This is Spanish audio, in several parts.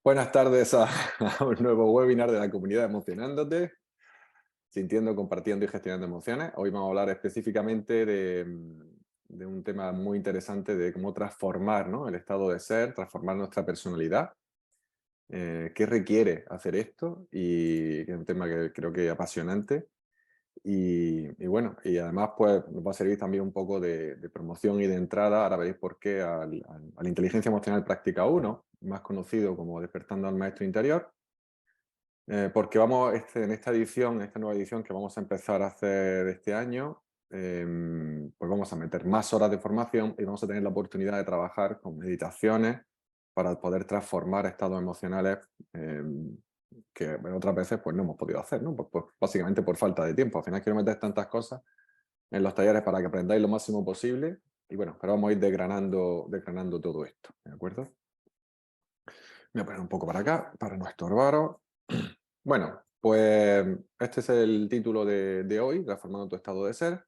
Buenas tardes a, a un nuevo webinar de la comunidad Emocionándote, sintiendo, compartiendo y gestionando emociones. Hoy vamos a hablar específicamente de un tema muy interesante de cómo transformar, ¿no?, el estado de ser, transformar nuestra personalidad. ¿Qué requiere hacer esto? Y es un tema que creo que es apasionante. Y bueno, y además pues nos va a servir también un poco de promoción y de entrada. Ahora veréis por qué a la inteligencia emocional práctica uno, más conocido como Despertando al Maestro Interior. Porque vamos, en esta edición, esta nueva edición que vamos a empezar a hacer este año, pues vamos a meter más horas de formación y vamos a tener la oportunidad de trabajar con meditaciones para poder transformar estados emocionales que otras veces pues no hemos podido hacer, ¿no? Pues básicamente por falta de tiempo. Al final quiero meter tantas cosas en los talleres para que aprendáis lo máximo posible y bueno, pero vamos a ir desgranando todo esto, ¿de acuerdo? Voy a poner un poco para acá, para no estorbaros. Bueno, pues este es el título de hoy, Transformando tu estado de ser.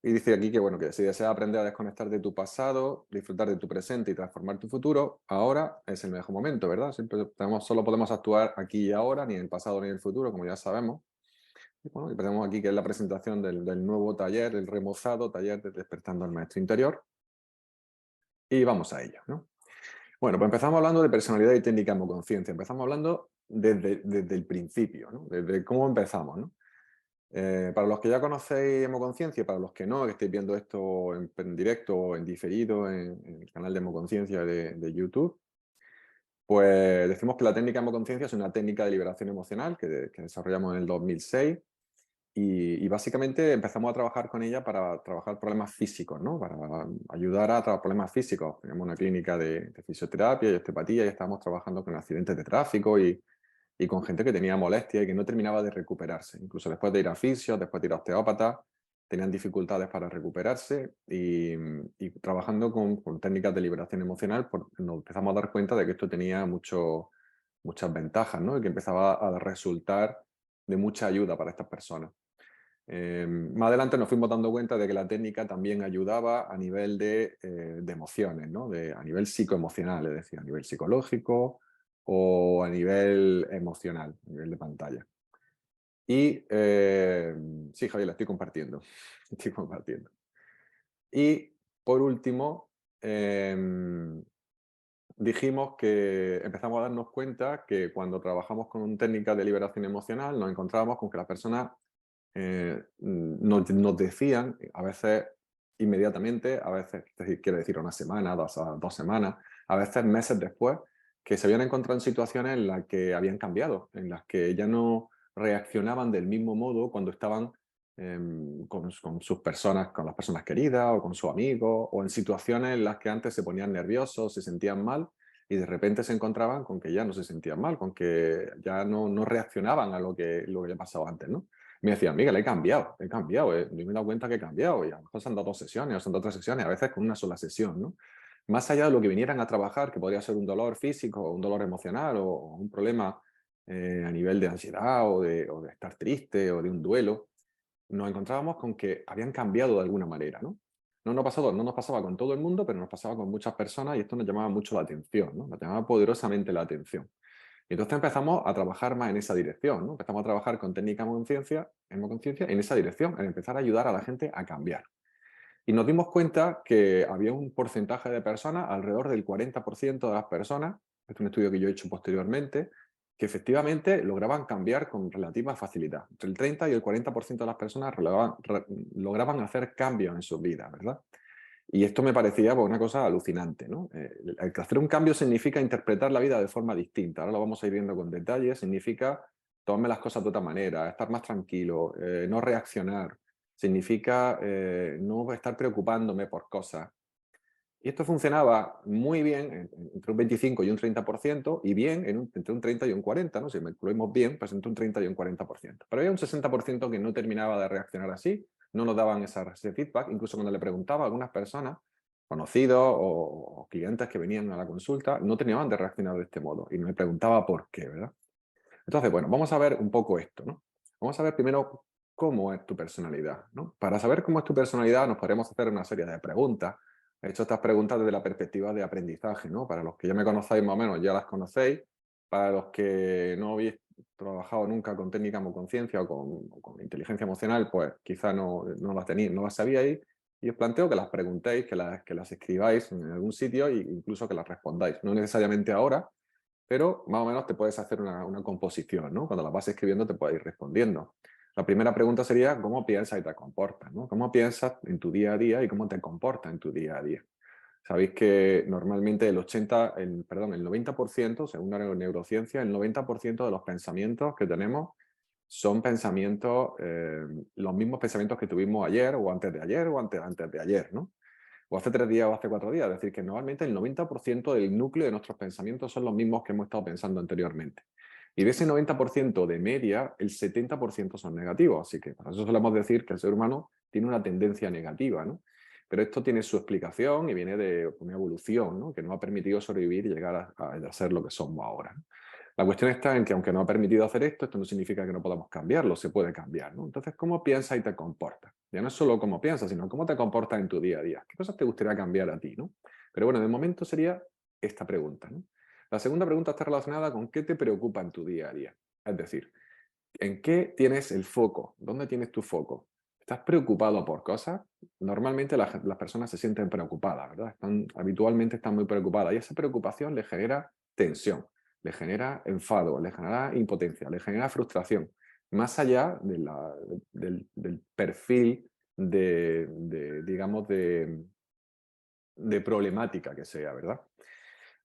Y dice aquí que, bueno, que si deseas aprender a desconectar de tu pasado, disfrutar de tu presente y transformar tu futuro, ahora es el mejor momento, ¿verdad? Solo podemos actuar aquí y ahora, ni en el pasado ni en el futuro, como ya sabemos. Y bueno, y tenemos aquí que es la presentación del nuevo taller, el remozado taller de Despertando al Maestro Interior. Y vamos a ello, ¿no? Bueno, pues empezamos hablando de personalidad y técnica hemoconciencia. Empezamos hablando desde el principio, ¿no? Desde cómo empezamos, ¿no? Para los que ya conocéis Hemoconciencia, para los que no, que estéis viendo esto en directo o en diferido en el canal de Hemoconciencia de YouTube, pues decimos que la técnica Hemoconciencia es una técnica de liberación emocional que desarrollamos en el 2006 y básicamente empezamos a trabajar con ella para trabajar problemas físicos, ¿no? Para ayudar a tratar problemas físicos. Tenemos una clínica de fisioterapia y osteopatía y estábamos trabajando con accidentes de tráfico y con gente que tenía molestias y que no terminaba de recuperarse. Incluso después de ir a fisio, después de ir a osteópata, tenían dificultades para recuperarse y trabajando con técnicas de liberación emocional, pues nos empezamos a dar cuenta de que esto tenía muchas ventajas, ¿no? Y que empezaba a resultar de mucha ayuda para estas personas. Más adelante nos fuimos dando cuenta de que la técnica también ayudaba a nivel de emociones, ¿no? A nivel psicoemocional, es decir, a nivel psicológico o a nivel emocional, a nivel de pantalla. Y sí, Javier, la estoy compartiendo. Estoy compartiendo. Y por último, dijimos que empezamos a darnos cuenta que cuando trabajamos con técnicas de liberación emocional nos encontrábamos con que las personas nos decían, a veces inmediatamente, a veces, es decir, quiere decir una semana, dos semanas, a veces meses después, que se habían encontrado en situaciones en las que habían cambiado, en las que ya no reaccionaban del mismo modo cuando estaban con sus personas, con las personas queridas o con sus amigos, o en situaciones en las que antes se ponían nerviosos, se sentían mal, y de repente se encontraban con que ya no se sentían mal, con que ya no reaccionaban a lo que le pasaba antes, ¿no? Me decían, Miguel, he cambiado, yo me he dado cuenta que he cambiado, y a lo mejor se han dado 2 sesiones, o se han dado 3 sesiones, a veces con una sola sesión, ¿no? Más allá de lo que vinieran a trabajar, que podría ser un dolor físico, o un dolor emocional, o un problema a nivel de ansiedad, o de estar triste, o de un duelo, nos encontrábamos con que habían cambiado de alguna manera, ¿no? No nos pasaba con todo el mundo, pero nos pasaba con muchas personas y esto nos llamaba mucho la atención, ¿no? Nos llamaba poderosamente la atención. Y entonces empezamos a trabajar más en esa dirección, ¿no? Empezamos a trabajar con técnica hemoconciencia en esa dirección, en empezar a ayudar a la gente a cambiar. Y nos dimos cuenta que había un porcentaje de personas, alrededor del 40% de las personas, este es un estudio que yo he hecho posteriormente, que efectivamente lograban cambiar con relativa facilidad. Entre el 30 y el 40% de las personas lograban hacer cambios en sus vidas, ¿verdad? Y esto me parecía pues, una cosa alucinante, ¿no? El que hacer un cambio significa interpretar la vida de forma distinta. Ahora lo vamos a ir viendo con detalle. Significa tomarme las cosas de otra manera, estar más tranquilo, no reaccionar. Significa no estar preocupándome por cosas. Y esto funcionaba muy bien entre un 25 y un 30% y bien entre un 30 y un 40, ¿no? Si me incluimos bien, pues entre un 30 y un 40%. Pero había un 60% que no terminaba de reaccionar así, no nos daban ese feedback, incluso cuando le preguntaba a algunas personas, conocidos o clientes que venían a la consulta, no terminaban de reaccionar de este modo y me preguntaba por qué, ¿verdad? Entonces, bueno, vamos a ver un poco esto, ¿no? Vamos a ver primero cómo es tu personalidad, ¿no? Para saber cómo es tu personalidad nos podemos hacer una serie de preguntas. He hecho estas preguntas desde la perspectiva de aprendizaje, ¿no? Para los que ya me conocéis más o menos, ya las conocéis, Para los que no habéis trabajado nunca con técnica o conciencia o con inteligencia emocional, pues quizá no las tenéis, no las sabíais. Y os planteo que las preguntéis, que las escribáis en algún sitio e incluso que las respondáis. No necesariamente ahora, pero más o menos te puedes hacer una composición, ¿no? Cuando las vas escribiendo te puedes ir respondiendo. La primera pregunta sería, ¿cómo piensas y te comportas? ¿No? ¿Cómo piensas en tu día a día y cómo te comportas en tu día a día? Sabéis que normalmente el 90%, según la neurociencia, el 90% de los pensamientos que tenemos son pensamientos, los mismos pensamientos que tuvimos ayer o antes de ayer o antes de ayer, ¿no? O hace 3 días o hace 4 días. Es decir, que normalmente el 90% del núcleo de nuestros pensamientos son los mismos que hemos estado pensando anteriormente. Y de ese 90% de media, el 70% son negativos. Así que por eso solemos decir que el ser humano tiene una tendencia negativa, ¿no? Pero esto tiene su explicación y viene de una evolución, ¿no? Que nos ha permitido sobrevivir y llegar a ser lo que somos ahora, ¿no? La cuestión está en que aunque nos ha permitido hacer esto no significa que no podamos cambiarlo, se puede cambiar, ¿no? Entonces, ¿cómo piensas y te comportas? Ya no es solo cómo piensas, sino cómo te comportas en tu día a día. ¿Qué cosas te gustaría cambiar a ti, ¿no? Pero bueno, de momento sería esta pregunta, ¿no? La segunda pregunta está relacionada con qué te preocupa en tu día a día. Es decir, ¿en qué tienes el foco? ¿Dónde tienes tu foco? ¿Estás preocupado por cosas? Normalmente las personas se sienten preocupadas, ¿verdad? Habitualmente están muy preocupadas y esa preocupación les genera tensión, les genera enfado, les genera impotencia, les genera frustración, más allá del perfil digamos, de problemática que sea, ¿verdad?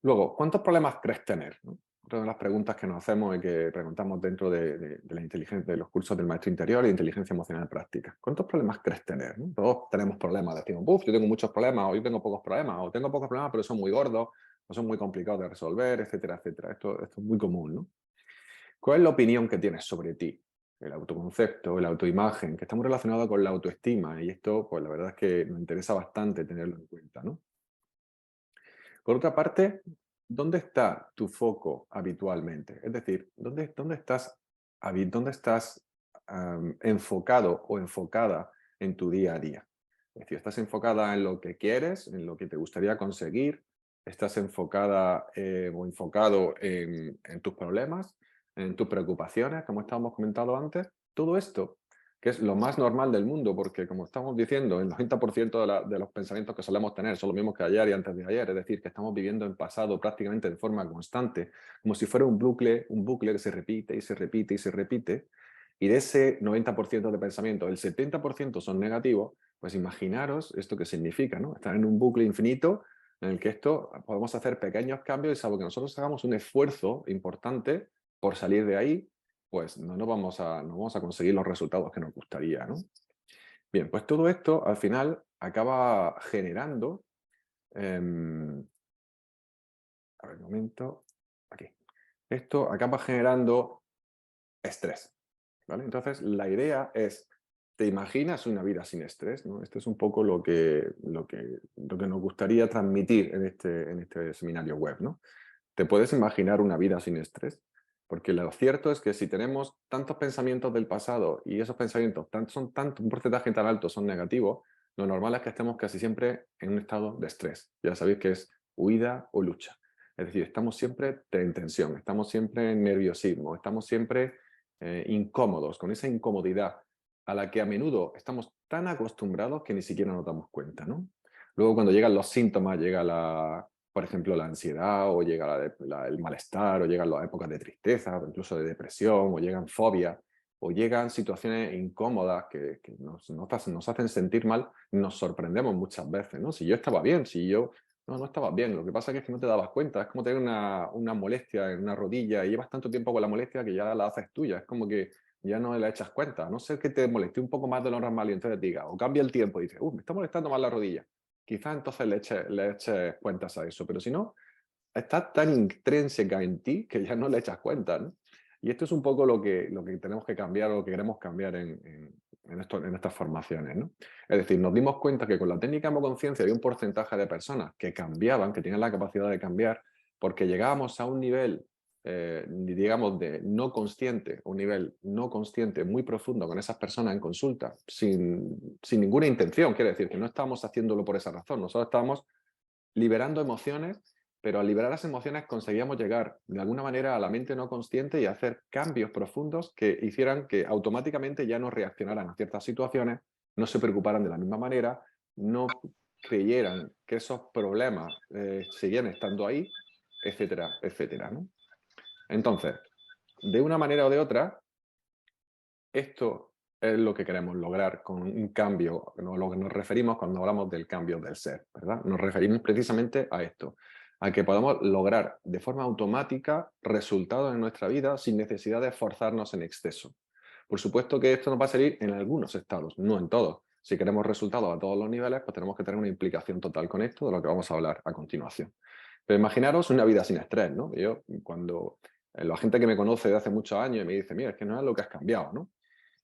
Luego, ¿cuántos problemas crees tener? ¿No? Otra de las preguntas que nos hacemos y que preguntamos dentro de la inteligencia, de los cursos del maestro interior e inteligencia emocional práctica. ¿Cuántos problemas crees tener? ¿No? Todos tenemos problemas. Decimos, uff, yo tengo muchos problemas, o yo tengo pocos problemas, o tengo pocos problemas, pero son muy gordos, o son muy complicados de resolver, etcétera, etcétera. Esto es muy común, ¿no? ¿Cuál es la opinión que tienes sobre ti? El autoconcepto, la autoimagen, que está muy relacionado con la autoestima, y esto, pues la verdad es que nos interesa bastante tenerlo en cuenta, ¿no? Por otra parte, ¿dónde está tu foco habitualmente? Es decir, ¿dónde estás enfocado o enfocada en tu día a día? Es decir, ¿estás enfocada en lo que quieres, en lo que te gustaría conseguir? ¿Estás enfocada o enfocado en tus problemas, en tus preocupaciones, como estábamos comentando antes? Todo esto que es lo más normal del mundo, porque como estamos diciendo, el 90% de los pensamientos que solemos tener son los mismos que ayer y antes de ayer, es decir, que estamos viviendo en pasado prácticamente de forma constante, como si fuera un bucle que se repite y se repite y se repite, y de ese 90% de pensamientos, el 70% son negativos, pues imaginaros esto que significa, ¿no? Estar en un bucle infinito en el que esto podemos hacer pequeños cambios y salvo que nosotros hagamos un esfuerzo importante por salir de ahí, pues no vamos a conseguir los resultados que nos gustaría, ¿no? Bien, pues todo esto al final acaba generando, a ver, un momento, aquí. Esto acaba generando estrés, ¿vale? Entonces la idea es, ¿te imaginas una vida sin estrés? ¿No? Esto es un poco lo que nos gustaría transmitir en este seminario web, ¿no? ¿Te puedes imaginar una vida sin estrés? Porque lo cierto es que si tenemos tantos pensamientos del pasado y esos pensamientos un porcentaje tan alto son negativos, lo normal es que estemos casi siempre en un estado de estrés. Ya sabéis que es huida o lucha. Es decir, estamos siempre en tensión, estamos siempre en nerviosismo, estamos siempre incómodos, con esa incomodidad a la que a menudo estamos tan acostumbrados que ni siquiera nos damos cuenta, ¿no? Luego cuando llegan los síntomas, por ejemplo, la ansiedad, o llega el malestar, o llegan las épocas de tristeza, o incluso de depresión, o llegan fobias, o llegan situaciones incómodas que nos hacen sentir mal, nos sorprendemos muchas veces, ¿no? Si yo estaba bien, si yo... No, no estabas bien, lo que pasa es que no te dabas cuenta, es como tener una molestia en una rodilla y llevas tanto tiempo con la molestia que ya la haces tuya, es como que ya no le echas cuenta, a no ser que te moleste un poco más de lo normal y entonces diga, o cambia el tiempo y dices, me está molestando más la rodilla, quizás entonces le eches cuentas a eso, pero si no, está tan intrínseca en ti que ya no le echas cuenta, ¿no? Y esto es un poco lo que tenemos que cambiar o lo que queremos cambiar en estas formaciones, ¿no? Es decir, nos dimos cuenta que con la técnica hemoconciencia había un porcentaje de personas que cambiaban, que tenían la capacidad de cambiar, porque llegábamos a un nivel, digamos, de no consciente, un nivel no consciente muy profundo con esas personas en consulta, sin ninguna intención, quiere decir que no estábamos haciéndolo por esa razón, nosotros estábamos liberando emociones pero al liberar las emociones conseguíamos llegar de alguna manera a la mente no consciente y hacer cambios profundos que hicieran que automáticamente ya no reaccionaran a ciertas situaciones, no se preocuparan de la misma manera, no creyeran que esos problemas seguían estando ahí, etcétera, etcétera, ¿no? Entonces, de una manera o de otra, esto es lo que queremos lograr con un cambio, ¿no? Lo que nos referimos cuando hablamos del cambio del ser, ¿verdad? Nos referimos precisamente a esto, a que podamos lograr de forma automática resultados en nuestra vida sin necesidad de esforzarnos en exceso. Por supuesto que esto nos va a salir en algunos estados, no en todos. Si queremos resultados a todos los niveles, pues tenemos que tener una implicación total con esto, de lo que vamos a hablar a continuación. Pero imaginaros una vida sin estrés, ¿no? Yo, cuando la gente que me conoce de hace muchos años y me dice, mira, es que no es lo que has cambiado, ¿no?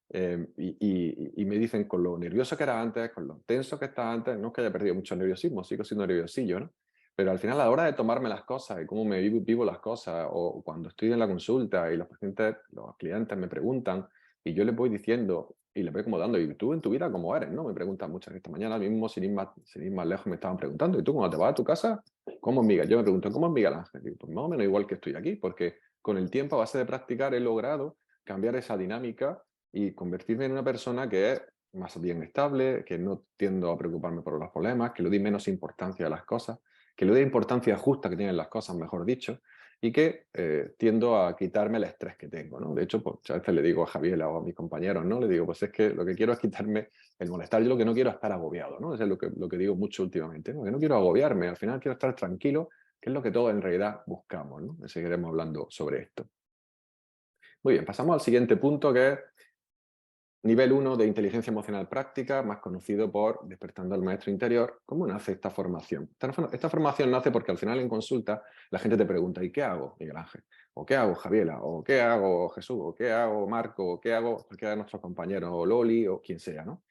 Y me dicen con lo nervioso que era antes, con lo tenso que estaba antes, no es que haya perdido mucho nerviosismo, sigo siendo nerviosillo, ¿no? Pero al final a la hora de tomarme las cosas y cómo me vivo las cosas, o cuando estoy en la consulta y los pacientes, los clientes me preguntan y yo les voy diciendo y les voy como dando, ¿y tú en tu vida cómo eres? ¿No? Me preguntan muchas esta mañana mismo, sin ir más lejos, me estaban preguntando, ¿y tú cuando te vas a tu casa, cómo es Miguel? Yo me pregunto, ¿cómo es Miguel Ángel? Digo, pues más o menos igual que estoy aquí, porque con el tiempo, a base de practicar, he logrado cambiar esa dinámica y convertirme en una persona que es más bien estable, que no tiendo a preocuparme por los problemas, que le doy menos importancia a las cosas, que le doy importancia justa que tienen las cosas, mejor dicho, y que tiendo a quitarme el estrés que tengo, ¿no? De hecho, pues, a veces le digo a Javier o a mis compañeros, ¿no? Le digo, pues es que lo que quiero es quitarme el molestar, yo lo que no quiero es estar agobiado, ¿no? Eso es lo que digo mucho últimamente, ¿no? Que no quiero agobiarme, al final quiero estar tranquilo, que es lo que todos en realidad buscamos, ¿no? Seguiremos hablando sobre esto. Muy bien, pasamos al siguiente punto, que es nivel 1 de inteligencia emocional práctica, más conocido por Despertando al Maestro Interior. ¿Cómo nace esta formación? Esta formación nace porque al final en consulta la gente te pregunta, ¿y qué hago, Miguel Ángel? ¿O qué hago, Javiela? ¿O qué hago, Jesús? ¿O qué hago, Marco? ¿O qué hago cualquiera de nuestros compañeros? ¿O Loli? ¿O quien sea? ¿No?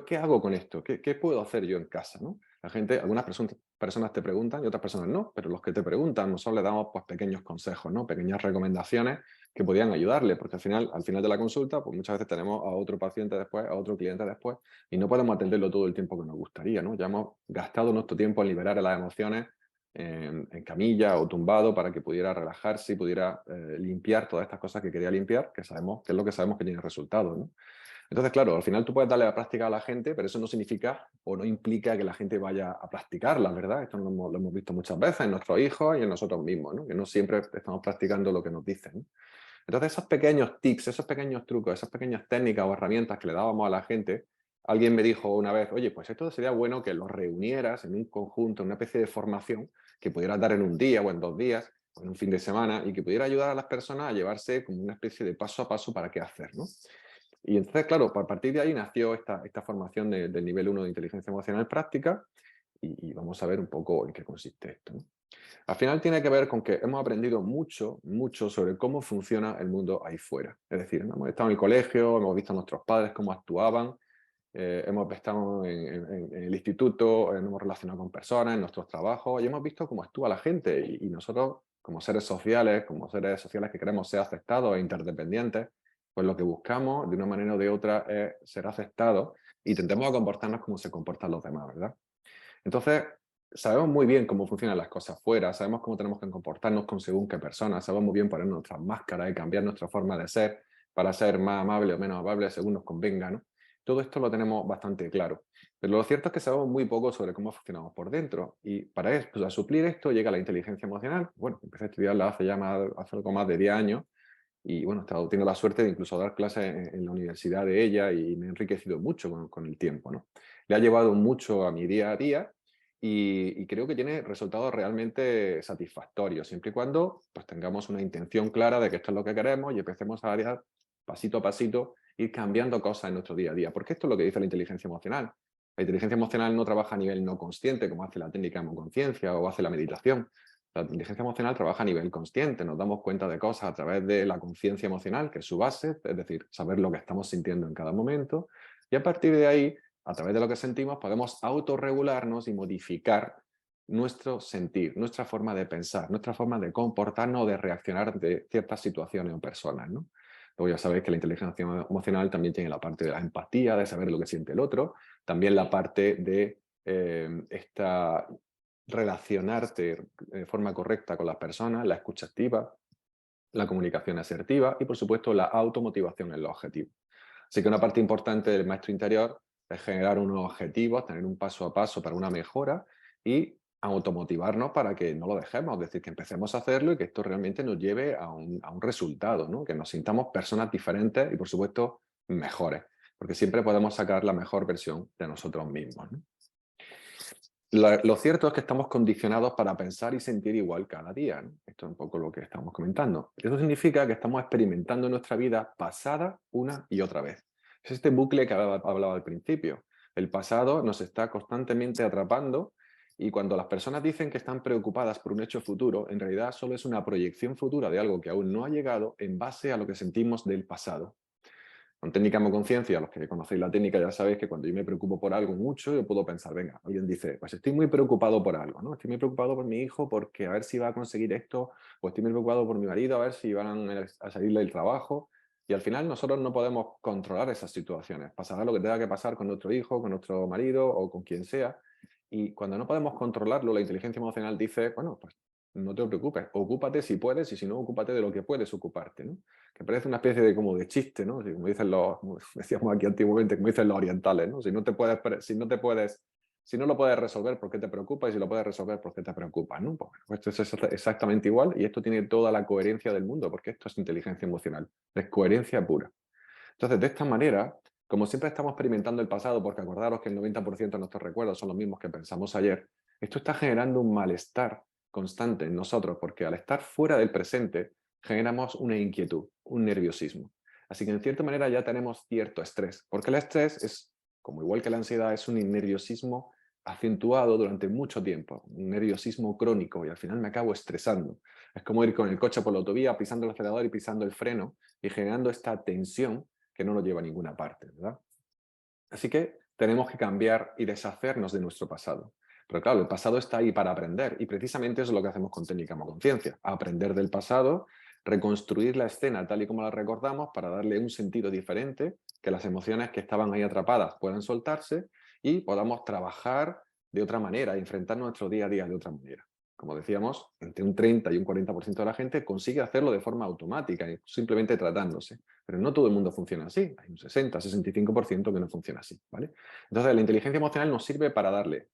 ¿Qué hago con esto? ¿Qué puedo hacer yo en casa? ¿No? La gente, algunas personas te preguntan y otras personas no, pero los que te preguntan, nosotros les damos pues, pequeños consejos, ¿no? Pequeñas recomendaciones que podrían al final de la consulta, pues muchas veces tenemos a otro paciente después, a otro cliente después, y no podemos atenderlo todo el tiempo que nos gustaría, ¿no? Ya hemos gastado nuestro tiempo en liberar las emociones en camilla o tumbado para que pudiera relajarse y pudiera limpiar todas estas cosas que quería limpiar, que sabemos que es lo que sabemos que tiene resultados, ¿no? Entonces, claro, al final tú puedes darle la práctica a la gente, pero eso no significa o no implica que la gente vaya a practicarla, ¿verdad? Esto lo hemos visto muchas veces en nuestros hijos y en nosotros mismos, ¿no? Que no siempre estamos practicando lo que nos dicen, ¿no? Entonces, esos pequeños tips, esos pequeños trucos, esas pequeñas técnicas o herramientas que le dábamos a la gente, alguien me dijo una vez, oye, pues esto sería bueno que los reunieras en un conjunto, en una especie de formación que pudieras dar en un día o en 2 días o en un fin de semana y que pudiera ayudar a las personas a llevarse como una especie de paso a paso para qué hacer, ¿no? Y entonces, claro, a partir de ahí nació esta formación del nivel 1 de inteligencia emocional práctica y vamos a ver un poco en qué consiste esto, ¿no? Al final tiene que ver con que hemos aprendido mucho, mucho sobre cómo funciona el mundo ahí fuera. Es decir, ¿no? Hemos estado en el colegio, hemos visto a nuestros padres cómo actuaban, hemos estado en el instituto, nos hemos relacionado con personas, en nuestros trabajos y hemos visto cómo actúa la gente y nosotros como seres sociales que queremos ser aceptados e interdependientes, pues lo que buscamos de una manera o de otra es ser aceptados y tendemos a comportarnos como se comportan los demás, ¿verdad? Entonces, sabemos muy bien cómo funcionan las cosas fuera, sabemos cómo tenemos que comportarnos con según qué personas, sabemos muy bien poner nuestras máscaras y cambiar nuestra forma de ser para ser más amable o menos amable según nos convenga, ¿no? Todo esto lo tenemos bastante claro. Pero lo cierto es que sabemos muy poco sobre cómo funcionamos por dentro. Y para eso, pues a suplir esto llega la inteligencia emocional. Bueno, empecé a estudiarla hace algo más de 10 años y bueno, he estado, tengo la suerte de incluso dar clases en la universidad de ella y me he enriquecido mucho con el tiempo, ¿no? Le ha llevado mucho a mi día a día y creo que tiene resultados realmente satisfactorios, siempre y cuando pues, tengamos una intención clara de que esto es lo que queremos y empecemos a pasito a pasito, ir cambiando cosas en nuestro día a día. Porque esto es lo que dice la inteligencia emocional. La inteligencia emocional no trabaja a nivel no consciente, como hace la técnica de conciencia o hace la meditación. La inteligencia emocional trabaja a nivel consciente, nos damos cuenta de cosas a través de la conciencia emocional, que es su base, es decir, saber lo que estamos sintiendo en cada momento, y a partir de ahí, a través de lo que sentimos, podemos autorregularnos y modificar nuestro sentir, nuestra forma de pensar, nuestra forma de comportarnos o de reaccionar ante ciertas situaciones o personas, ¿no? Luego ya sabéis que la inteligencia emocional también tiene la parte de la empatía, de saber lo que siente el otro, también la parte de esta relacionarte de forma correcta con las personas, la escucha activa, la comunicación asertiva y, por supuesto, la automotivación en los objetivos. Así que una parte importante del maestro interior es generar unos objetivos, tener un paso a paso para una mejora y automotivarnos para que no lo dejemos, es decir, que empecemos a hacerlo y que esto realmente nos lleve a un resultado, ¿no? Que nos sintamos personas diferentes y, por supuesto, mejores, porque siempre podemos sacar la mejor versión de nosotros mismos, ¿no? Lo cierto es que estamos condicionados para pensar y sentir igual cada día, ¿no? Esto es un poco lo que estamos comentando. Eso significa que estamos experimentando nuestra vida pasada una y otra vez. Es este bucle que hablaba al principio. El pasado nos está constantemente atrapando y cuando las personas dicen que están preocupadas por un hecho futuro, en realidad solo es una proyección futura de algo que aún no ha llegado en base a lo que sentimos del pasado. Con técnica conciencia, los que conocéis la técnica ya sabéis que cuando yo me preocupo por algo mucho, yo puedo pensar, venga, alguien dice, pues estoy muy preocupado por algo, ¿no? Estoy muy preocupado por mi hijo porque a ver si va a conseguir esto, o estoy muy preocupado por mi marido a ver si van a salir del trabajo. Y al final nosotros no podemos controlar esas situaciones. Pasará lo que tenga que pasar con nuestro hijo, con nuestro marido o con quien sea. Y cuando no podemos controlarlo, la inteligencia emocional dice, bueno, pues no te preocupes, ocúpate si puedes y si no, ocúpate de lo que puedes ocuparte, ¿no? Que parece una especie de como de chiste, ¿no? Como dicen como decíamos aquí antiguamente, como dicen los orientales, ¿no? Si no lo puedes resolver, ¿por qué te preocupas? Y si lo puedes resolver, ¿por qué te preocupas? ¿No? Pues esto es exactamente igual y esto tiene toda la coherencia del mundo, porque esto es inteligencia emocional, es coherencia pura. Entonces, de esta manera, como siempre estamos experimentando el pasado, porque acordaros que el 90% de nuestros recuerdos son los mismos que pensamos ayer, esto está generando un malestar constante en nosotros, porque al estar fuera del presente, generamos una inquietud, un nerviosismo. Así que en cierta manera ya tenemos cierto estrés, porque el estrés es, como igual que la ansiedad, es un nerviosismo acentuado durante mucho tiempo, un nerviosismo crónico, y al final me acabo estresando. Es como ir con el coche por la autovía, pisando el acelerador y pisando el freno, y generando esta tensión que no nos lleva a ninguna parte, ¿verdad? Así que tenemos que cambiar y deshacernos de nuestro pasado. Pero claro, el pasado está ahí para aprender y precisamente eso es lo que hacemos con técnica conciencia. Aprender del pasado, reconstruir la escena tal y como la recordamos para darle un sentido diferente, que las emociones que estaban ahí atrapadas puedan soltarse y podamos trabajar de otra manera, enfrentar nuestro día a día de otra manera. Como decíamos, entre un 30 y un 40% de la gente consigue hacerlo de forma automática, simplemente tratándose. Pero no todo el mundo funciona así. Hay un 60-65% que no funciona así, ¿vale? Entonces, la inteligencia emocional nos sirve para darle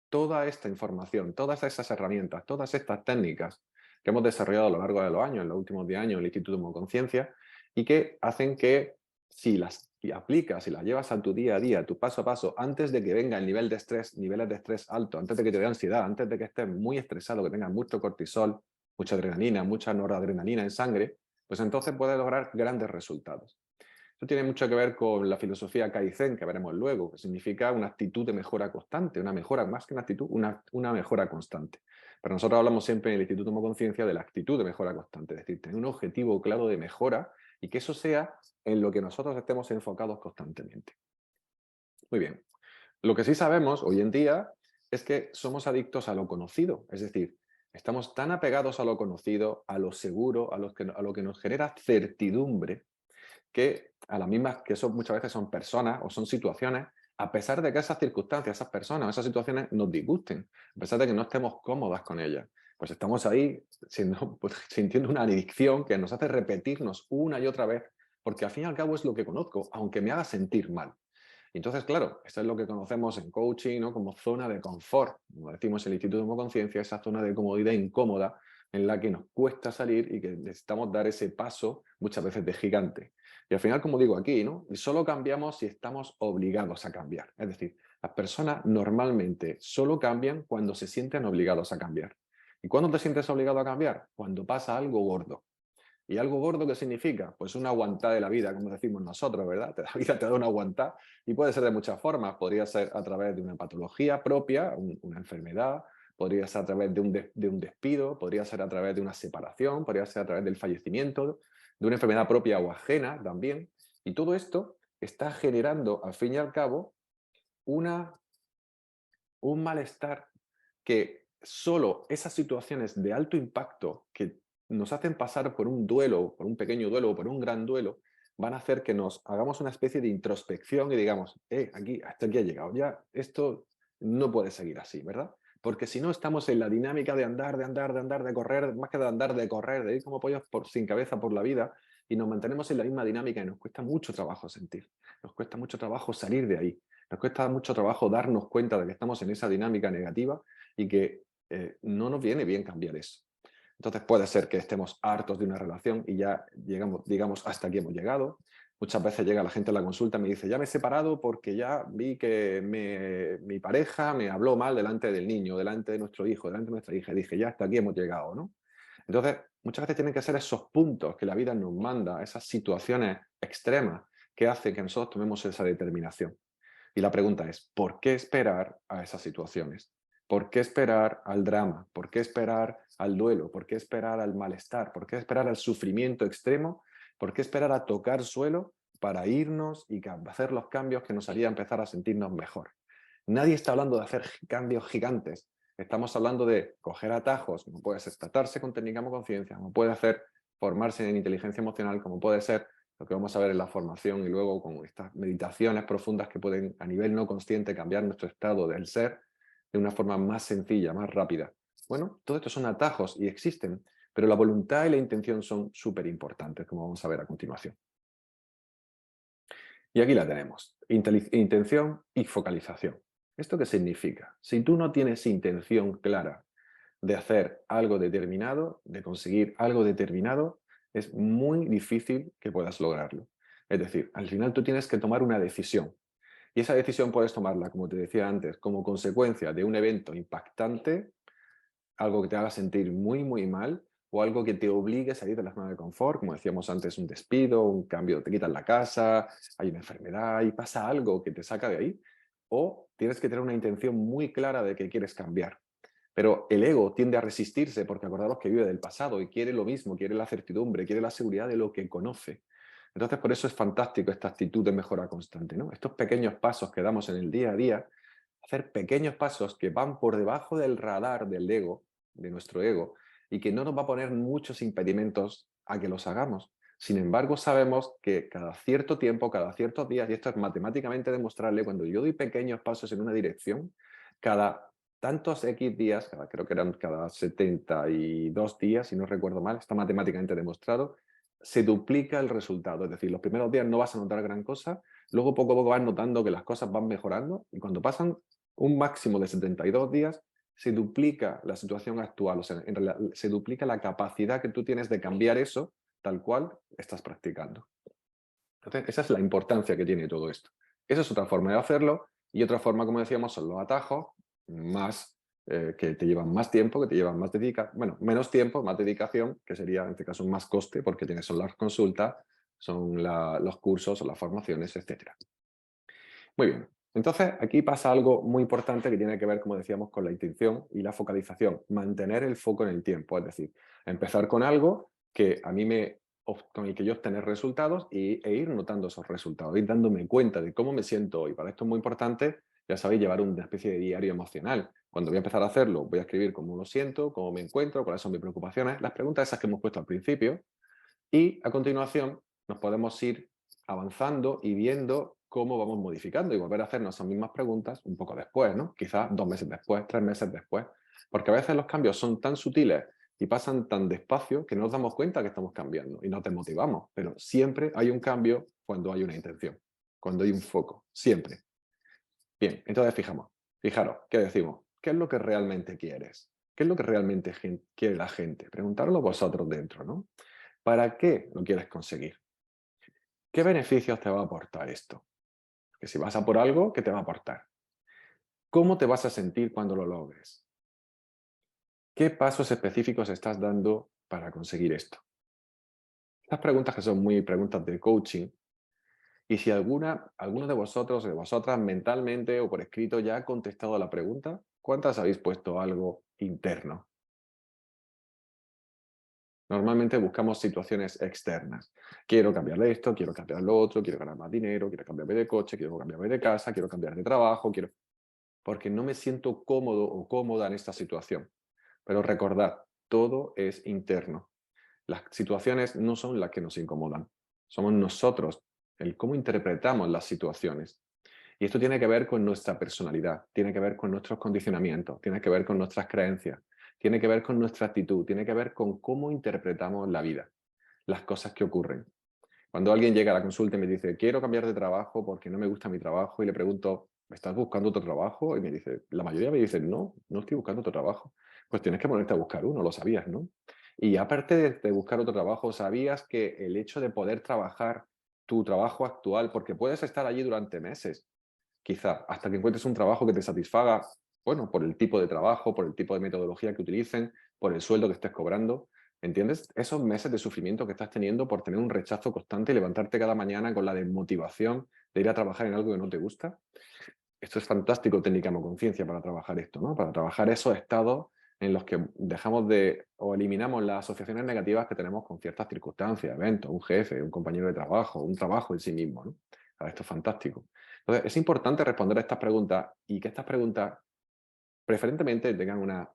toda esta información, todas esas herramientas, todas estas técnicas que hemos desarrollado a lo largo de los años, en los últimos 10 años en el Instituto Homoconciencia, y que hacen que si las aplicas, si las llevas a tu día a día, tu paso a paso, antes de que venga el nivel de estrés, niveles de estrés alto, antes de que te dé ansiedad, antes de que estés muy estresado, que tengas mucho cortisol, mucha adrenalina, mucha noradrenalina en sangre, pues entonces puedes lograr grandes resultados. Esto tiene mucho que ver con la filosofía Kaizen, que veremos luego, que significa una actitud de mejora constante, una mejora más que una actitud, una mejora constante. Pero nosotros hablamos siempre en el Instituto Homoconciencia de la actitud de mejora constante, es decir, tener un objetivo claro de mejora y que eso sea en lo que nosotros estemos enfocados constantemente. Muy bien. Lo que sí sabemos hoy en día es que somos adictos a lo conocido, es decir, estamos tan apegados a lo conocido, a lo seguro, a lo que nos genera certidumbre, que a las mismas que son, muchas veces son personas o son situaciones, a pesar de que esas circunstancias, esas personas, esas situaciones nos disgusten, a pesar de que no estemos cómodas con ellas, pues estamos ahí pues, sintiendo una adicción que nos hace repetirnos una y otra vez, porque al fin y al cabo es lo que conozco, aunque me haga sentir mal. Y entonces, claro, esto es lo que conocemos en coaching, ¿no? Como zona de confort, como decimos en el Instituto de Homoconciencia, esa zona de comodidad incómoda en la que nos cuesta salir y que necesitamos dar ese paso muchas veces de gigante. Y al final, como digo aquí, ¿no? Solo cambiamos si estamos obligados a cambiar. Es decir, las personas normalmente solo cambian cuando se sienten obligados a cambiar. ¿Y cuándo te sientes obligado a cambiar? Cuando pasa algo gordo. ¿Y algo gordo qué significa? Pues una aguantada de la vida, como decimos nosotros, ¿verdad? La vida te da una aguantada y puede ser de muchas formas. Podría ser a través de una patología propia, una enfermedad, podría ser a través de un despido, podría ser a través de una separación, podría ser a través del fallecimiento, de una enfermedad propia o ajena también. Y todo esto está generando, al fin y al cabo, una, un malestar que solo esas situaciones de alto impacto que nos hacen pasar por un duelo, por un pequeño duelo o por un gran duelo, van a hacer que nos hagamos una especie de introspección y digamos, aquí, hasta aquí ha llegado, ya esto no puede seguir así, ¿verdad? Porque si no estamos en la dinámica de andar, de andar, de andar, de correr, más que de andar, de correr, de ir como pollos sin cabeza por la vida, y nos mantenemos en la misma dinámica y nos cuesta mucho trabajo sentir, nos cuesta mucho trabajo salir de ahí, nos cuesta mucho trabajo darnos cuenta de que estamos en esa dinámica negativa y que no nos viene bien cambiar eso. Entonces puede ser que estemos hartos de una relación y ya llegamos, digamos, hasta aquí hemos llegado. Muchas veces llega la gente a la consulta y me dice, ya me he separado porque ya vi que mi pareja me habló mal delante del niño, delante de nuestro hijo, delante de nuestra hija. Y dije, ya hasta aquí hemos llegado, ¿no? Entonces, muchas veces tienen que ser esos puntos que la vida nos manda, esas situaciones extremas que hacen que nosotros tomemos esa determinación. Y la pregunta es, ¿por qué esperar a esas situaciones? ¿Por qué esperar al drama? ¿Por qué esperar al duelo? ¿Por qué esperar al malestar? ¿Por qué esperar al sufrimiento extremo? ¿Por qué esperar a tocar suelo para irnos y hacer los cambios que nos haría empezar a sentirnos mejor? Nadie está hablando de hacer cambios gigantes. Estamos hablando de coger atajos, como puede ser tratarse con técnica conciencia, como puede hacer formarse en inteligencia emocional, como puede ser lo que vamos a ver en la formación y luego con estas meditaciones profundas que pueden a nivel no consciente cambiar nuestro estado del ser de una forma más sencilla, más rápida. Bueno, todo esto son atajos y existen, pero la voluntad y la intención son súper importantes, como vamos a ver a continuación. Y aquí la tenemos, intención y focalización. ¿Esto qué significa? Si tú no tienes intención clara de hacer algo determinado, de conseguir algo determinado, es muy difícil que puedas lograrlo. Es decir, al final tú tienes que tomar una decisión. Y esa decisión puedes tomarla, como te decía antes, como consecuencia de un evento impactante, algo que te haga sentir muy, muy mal, o algo que te obligue a salir de la zona de confort, como decíamos antes, un despido, un cambio, te quitan la casa, hay una enfermedad y pasa algo que te saca de ahí, o tienes que tener una intención muy clara de que quieres cambiar. Pero el ego tiende a resistirse porque acordaros que vive del pasado y quiere lo mismo, quiere la certidumbre, quiere la seguridad de lo que conoce. Entonces, por eso es fantástico esta actitud de mejora constante, ¿no? Estos pequeños pasos que damos en el día a día, hacer pequeños pasos que van por debajo del radar del ego, de nuestro ego, y que no nos va a poner muchos impedimentos a que los hagamos. Sin embargo, sabemos que cada cierto tiempo, cada ciertos días, y esto es matemáticamente demostrable, cuando yo doy pequeños pasos en una dirección, cada tantos X días, creo que eran cada 72 días, si no recuerdo mal, está matemáticamente demostrado, se duplica el resultado. Es decir, los primeros días no vas a notar gran cosa, luego poco a poco vas notando que las cosas van mejorando y cuando pasan un máximo de 72 días, se duplica la situación actual, o sea, en realidad, se duplica la capacidad que tú tienes de cambiar eso tal cual estás practicando. Entonces, esa es la importancia que tiene todo esto. Esa es otra forma de hacerlo y otra forma, como decíamos, son los atajos más que te llevan más tiempo, que te llevan más dedicación, bueno, menos tiempo, más dedicación, que sería en este caso más coste porque tienes son las consultas, son los cursos o las formaciones, etcétera. Muy bien. Entonces, aquí pasa algo muy importante que tiene que ver, como decíamos, con la intención y la focalización. Mantener el foco en el tiempo, es decir, empezar con algo que a mí con el que yo obtener resultados e ir notando esos resultados, ir dándome cuenta de cómo me siento hoy. Para esto es muy importante, ya sabéis, llevar una especie de diario emocional. Cuando voy a empezar a hacerlo, voy a escribir cómo lo siento, cómo me encuentro, cuáles son mis preocupaciones, las preguntas esas que hemos puesto al principio, y a continuación nos podemos ir avanzando y viendo cómo vamos modificando y volver a hacernos esas mismas preguntas un poco después, ¿no? Quizás 2 meses después, 3 meses después. Porque a veces los cambios son tan sutiles y pasan tan despacio que no nos damos cuenta que estamos cambiando y nos desmotivamos. Pero siempre hay un cambio cuando hay una intención, cuando hay un foco, siempre. Bien, entonces fijaros, ¿qué decimos? ¿Qué es lo que realmente quieres? ¿Qué es lo que realmente quiere la gente? Preguntarlo vosotros dentro, ¿no? ¿Para qué lo quieres conseguir? ¿Qué beneficios te va a aportar esto? Que si vas a por algo, ¿qué te va a aportar? ¿Cómo te vas a sentir cuando lo logres? ¿Qué pasos específicos estás dando para conseguir esto? Estas preguntas que son muy preguntas de coaching, y si alguno de vosotros o de vosotras mentalmente o por escrito ya ha contestado a la pregunta, ¿cuántas habéis puesto algo interno? Normalmente buscamos situaciones externas. Quiero cambiar de esto, quiero cambiar lo otro, quiero ganar más dinero, quiero cambiarme de coche, quiero cambiarme de casa, quiero cambiar de trabajo, porque no me siento cómodo o cómoda en esta situación. Pero recordad, todo es interno. Las situaciones no son las que nos incomodan, somos nosotros, el cómo interpretamos las situaciones. Y esto tiene que ver con nuestra personalidad, tiene que ver con nuestros condicionamientos, tiene que ver con nuestras creencias, tiene que ver con nuestra actitud, tiene que ver con cómo interpretamos la vida, las cosas que ocurren. Cuando alguien llega a la consulta y me dice, quiero cambiar de trabajo porque no me gusta mi trabajo, y le pregunto, ¿estás buscando otro trabajo? Y me dice, la mayoría me dicen, no, no estoy buscando otro trabajo. Pues tienes que ponerte a buscar uno, lo sabías, ¿no? Y aparte de buscar otro trabajo, ¿sabías que el hecho de poder trabajar tu trabajo actual, porque puedes estar allí durante meses, quizá, hasta que encuentres un trabajo que te satisfaga, bueno, por el tipo de trabajo, por el tipo de metodología que utilicen, por el sueldo que estés cobrando, ¿entiendes? Esos meses de sufrimiento que estás teniendo por tener un rechazo constante y levantarte cada mañana con la desmotivación de ir a trabajar en algo que no te gusta. Esto es fantástico técnica conciencia para trabajar esto, ¿no? Para trabajar esos estados en los que dejamos de o eliminamos las asociaciones negativas que tenemos con ciertas circunstancias, eventos, un jefe, un compañero de trabajo, un trabajo en sí mismo, ¿no? Esto es fantástico. Entonces, es importante responder a estas preguntas y que estas preguntas preferentemente tengan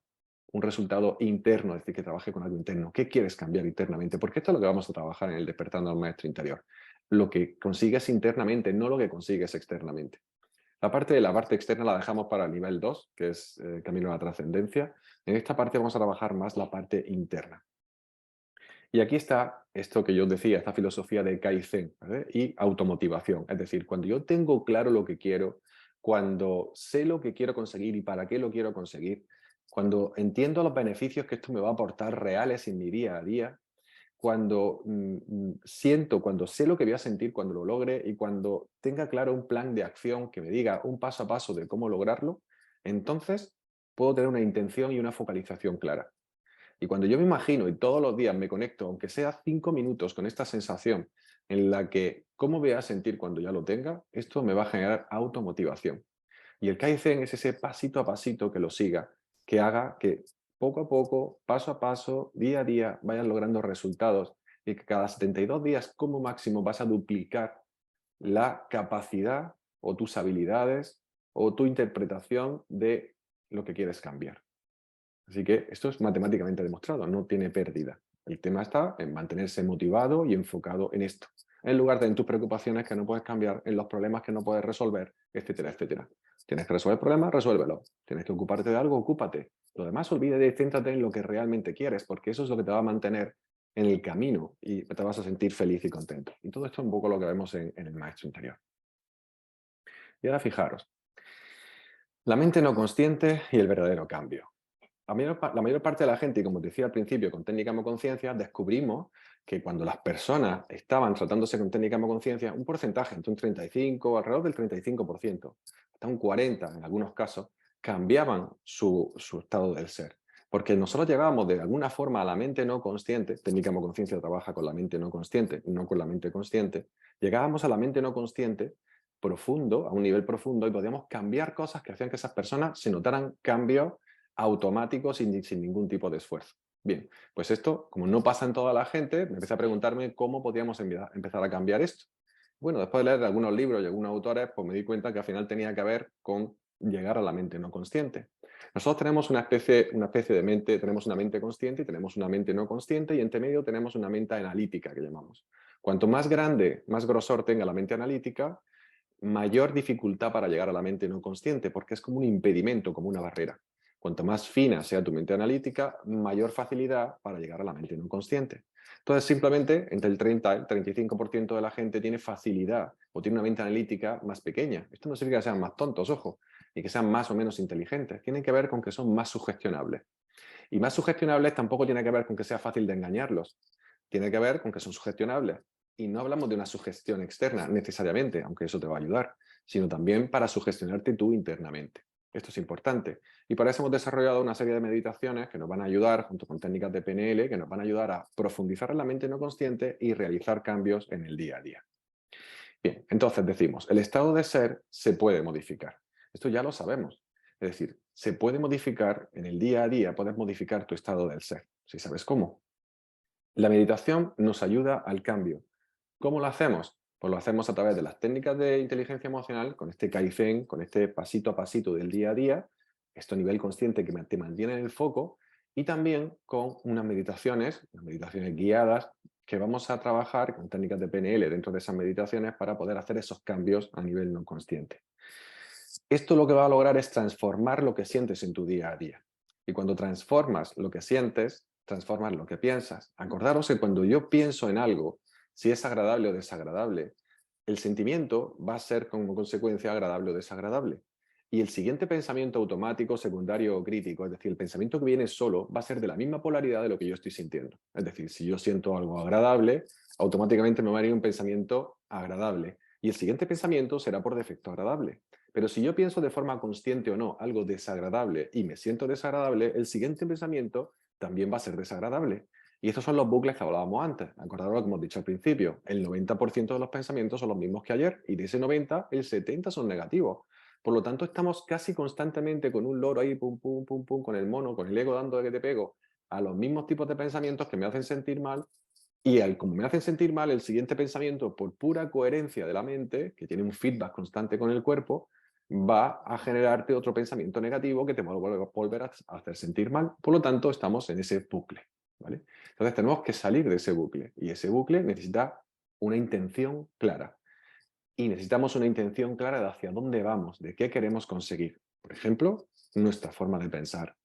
un resultado interno, es decir, que trabaje con algo interno. ¿Qué quieres cambiar internamente? Porque esto es lo que vamos a trabajar en el Despertando al Maestro Interior. Lo que consigues internamente, no lo que consigues externamente. La parte externa la dejamos para el nivel 2, que es Camino a la Trascendencia. En esta parte vamos a trabajar más la parte interna. Y aquí está esto que yo decía, esta filosofía de Kaizen, ¿vale? Y automotivación. Es decir, cuando yo tengo claro lo que quiero, cuando sé lo que quiero conseguir y para qué lo quiero conseguir, cuando entiendo los beneficios que esto me va a aportar reales en mi día a día, cuando siento, cuando sé lo que voy a sentir cuando lo logre y cuando tenga claro un plan de acción que me diga un paso a paso de cómo lograrlo, entonces puedo tener una intención y una focalización clara. Y cuando yo me imagino y todos los días me conecto, aunque sea 5 minutos, con esta sensación en la que cómo voy a sentir cuando ya lo tenga, esto me va a generar automotivación. Y el Kaizen es ese pasito a pasito que lo siga, que haga que poco a poco, paso a paso, día a día, vayas logrando resultados y que cada 72 días como máximo vas a duplicar la capacidad o tus habilidades o tu interpretación de lo que quieres cambiar. Así que esto es matemáticamente demostrado, no tiene pérdida. El tema está en mantenerse motivado y enfocado en esto, en lugar de en tus preocupaciones que no puedes cambiar, en los problemas que no puedes resolver, etcétera, etcétera. Tienes que resolver problemas, resuélvelo. Tienes que ocuparte de algo, ocúpate. Lo demás, olvídate y céntrate en lo que realmente quieres, porque eso es lo que te va a mantener en el camino y te vas a sentir feliz y contento. Y todo esto es un poco lo que vemos en el maestro interior. Y ahora fijaros, la mente no consciente y el verdadero cambio. La mayor parte de la gente, y como te decía al principio, con técnica conciencia, descubrimos que cuando las personas estaban tratándose con técnica conciencia, un porcentaje, entre un 35, alrededor del 35%, hasta un 40% en algunos casos, cambiaban su estado del ser. Porque nosotros llegábamos de alguna forma a la mente no consciente, técnica conciencia trabaja con la mente no consciente, no con la mente consciente, llegábamos a la mente no consciente profundo, a un nivel profundo, y podíamos cambiar cosas que hacían que esas personas se notaran cambios automáticos sin ningún tipo de esfuerzo. Bien, pues esto, como no pasa en toda la gente, me empecé a preguntarme cómo podíamos empezar a cambiar esto. Bueno, después de leer algunos libros y algunos autores, pues me di cuenta que al final tenía que ver con llegar a la mente no consciente. Nosotros tenemos una especie de mente, tenemos una mente consciente y tenemos una mente no consciente, y entre medio tenemos una mente analítica que llamamos. Cuanto más grande, más grosor tenga la mente analítica, mayor dificultad para llegar a la mente no consciente, porque es como un impedimento, como una barrera. Cuanto más fina sea tu mente analítica, mayor facilidad para llegar a la mente no consciente. Entonces, simplemente entre el 30 y el 35% de la gente tiene facilidad o tiene una mente analítica más pequeña. Esto no significa que sean más tontos, ojo, y que sean más o menos inteligentes. Tiene que ver con que son más sugestionables. Y más sugestionables tampoco tiene que ver con que sea fácil de engañarlos. Tiene que ver con que son sugestionables. Y no hablamos de una sugestión externa necesariamente, aunque eso te va a ayudar, sino también para sugestionarte tú internamente. Esto es importante. Y para eso hemos desarrollado una serie de meditaciones que nos van a ayudar, junto con técnicas de PNL, que nos van a ayudar a profundizar en la mente no consciente y realizar cambios en el día a día. Bien, entonces decimos, el estado de ser se puede modificar. Esto ya lo sabemos. Es decir, se puede modificar en el día a día, puedes modificar tu estado del ser, si sabes cómo. La meditación nos ayuda al cambio. ¿Cómo lo hacemos? Pues lo hacemos a través de las técnicas de inteligencia emocional, con este Kaizen, con este pasito a pasito del día a día, esto a nivel consciente que te mantiene en el foco, y también con unas meditaciones guiadas, que vamos a trabajar con técnicas de PNL dentro de esas meditaciones para poder hacer esos cambios a nivel no consciente. Esto lo que va a lograr es transformar lo que sientes en tu día a día. Y cuando transformas lo que sientes, transformas lo que piensas. Acordaros que cuando yo pienso en algo, si es agradable o desagradable, el sentimiento va a ser como consecuencia agradable o desagradable. Y el siguiente pensamiento automático, secundario o crítico, es decir, el pensamiento que viene solo, va a ser de la misma polaridad de lo que yo estoy sintiendo. Es decir, si yo siento algo agradable, automáticamente me va a venir un pensamiento agradable. Y el siguiente pensamiento será por defecto agradable. Pero si yo pienso de forma consciente o no algo desagradable y me siento desagradable, el siguiente pensamiento también va a ser desagradable. Y estos son los bucles que hablábamos antes. Acordaros lo que hemos dicho al principio. El 90% de los pensamientos son los mismos que ayer y de ese 90, el 70 son negativos. Por lo tanto, estamos casi constantemente con un loro ahí, pum, pum, pum, pum, con el mono, con el ego dando de que te pego a los mismos tipos de pensamientos que me hacen sentir mal y como me hacen sentir mal, el siguiente pensamiento, por pura coherencia de la mente, que tiene un feedback constante con el cuerpo, va a generarte otro pensamiento negativo que te va a volver a hacer sentir mal. Por lo tanto, estamos en ese bucle. ¿Vale? Entonces tenemos que salir de ese bucle. Y ese bucle necesita una intención clara. Y necesitamos una intención clara de hacia dónde vamos, de qué queremos conseguir. Por ejemplo, nuestra forma de pensar.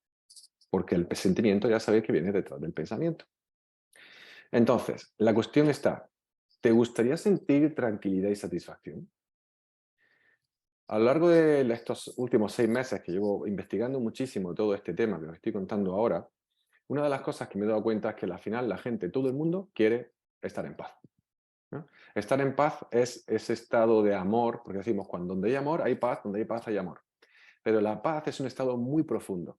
Porque el sentimiento ya sabéis que viene detrás del pensamiento. Entonces, la cuestión está, ¿te gustaría sentir tranquilidad y satisfacción? A lo largo de estos últimos 6 meses que llevo investigando muchísimo todo este tema que os estoy contando ahora, una de las cosas que me he dado cuenta es que al final la gente, todo el mundo, quiere estar en paz, ¿no? Estar en paz es ese estado de amor, porque decimos, cuando donde hay amor hay paz, donde hay paz hay amor. Pero la paz es un estado muy profundo.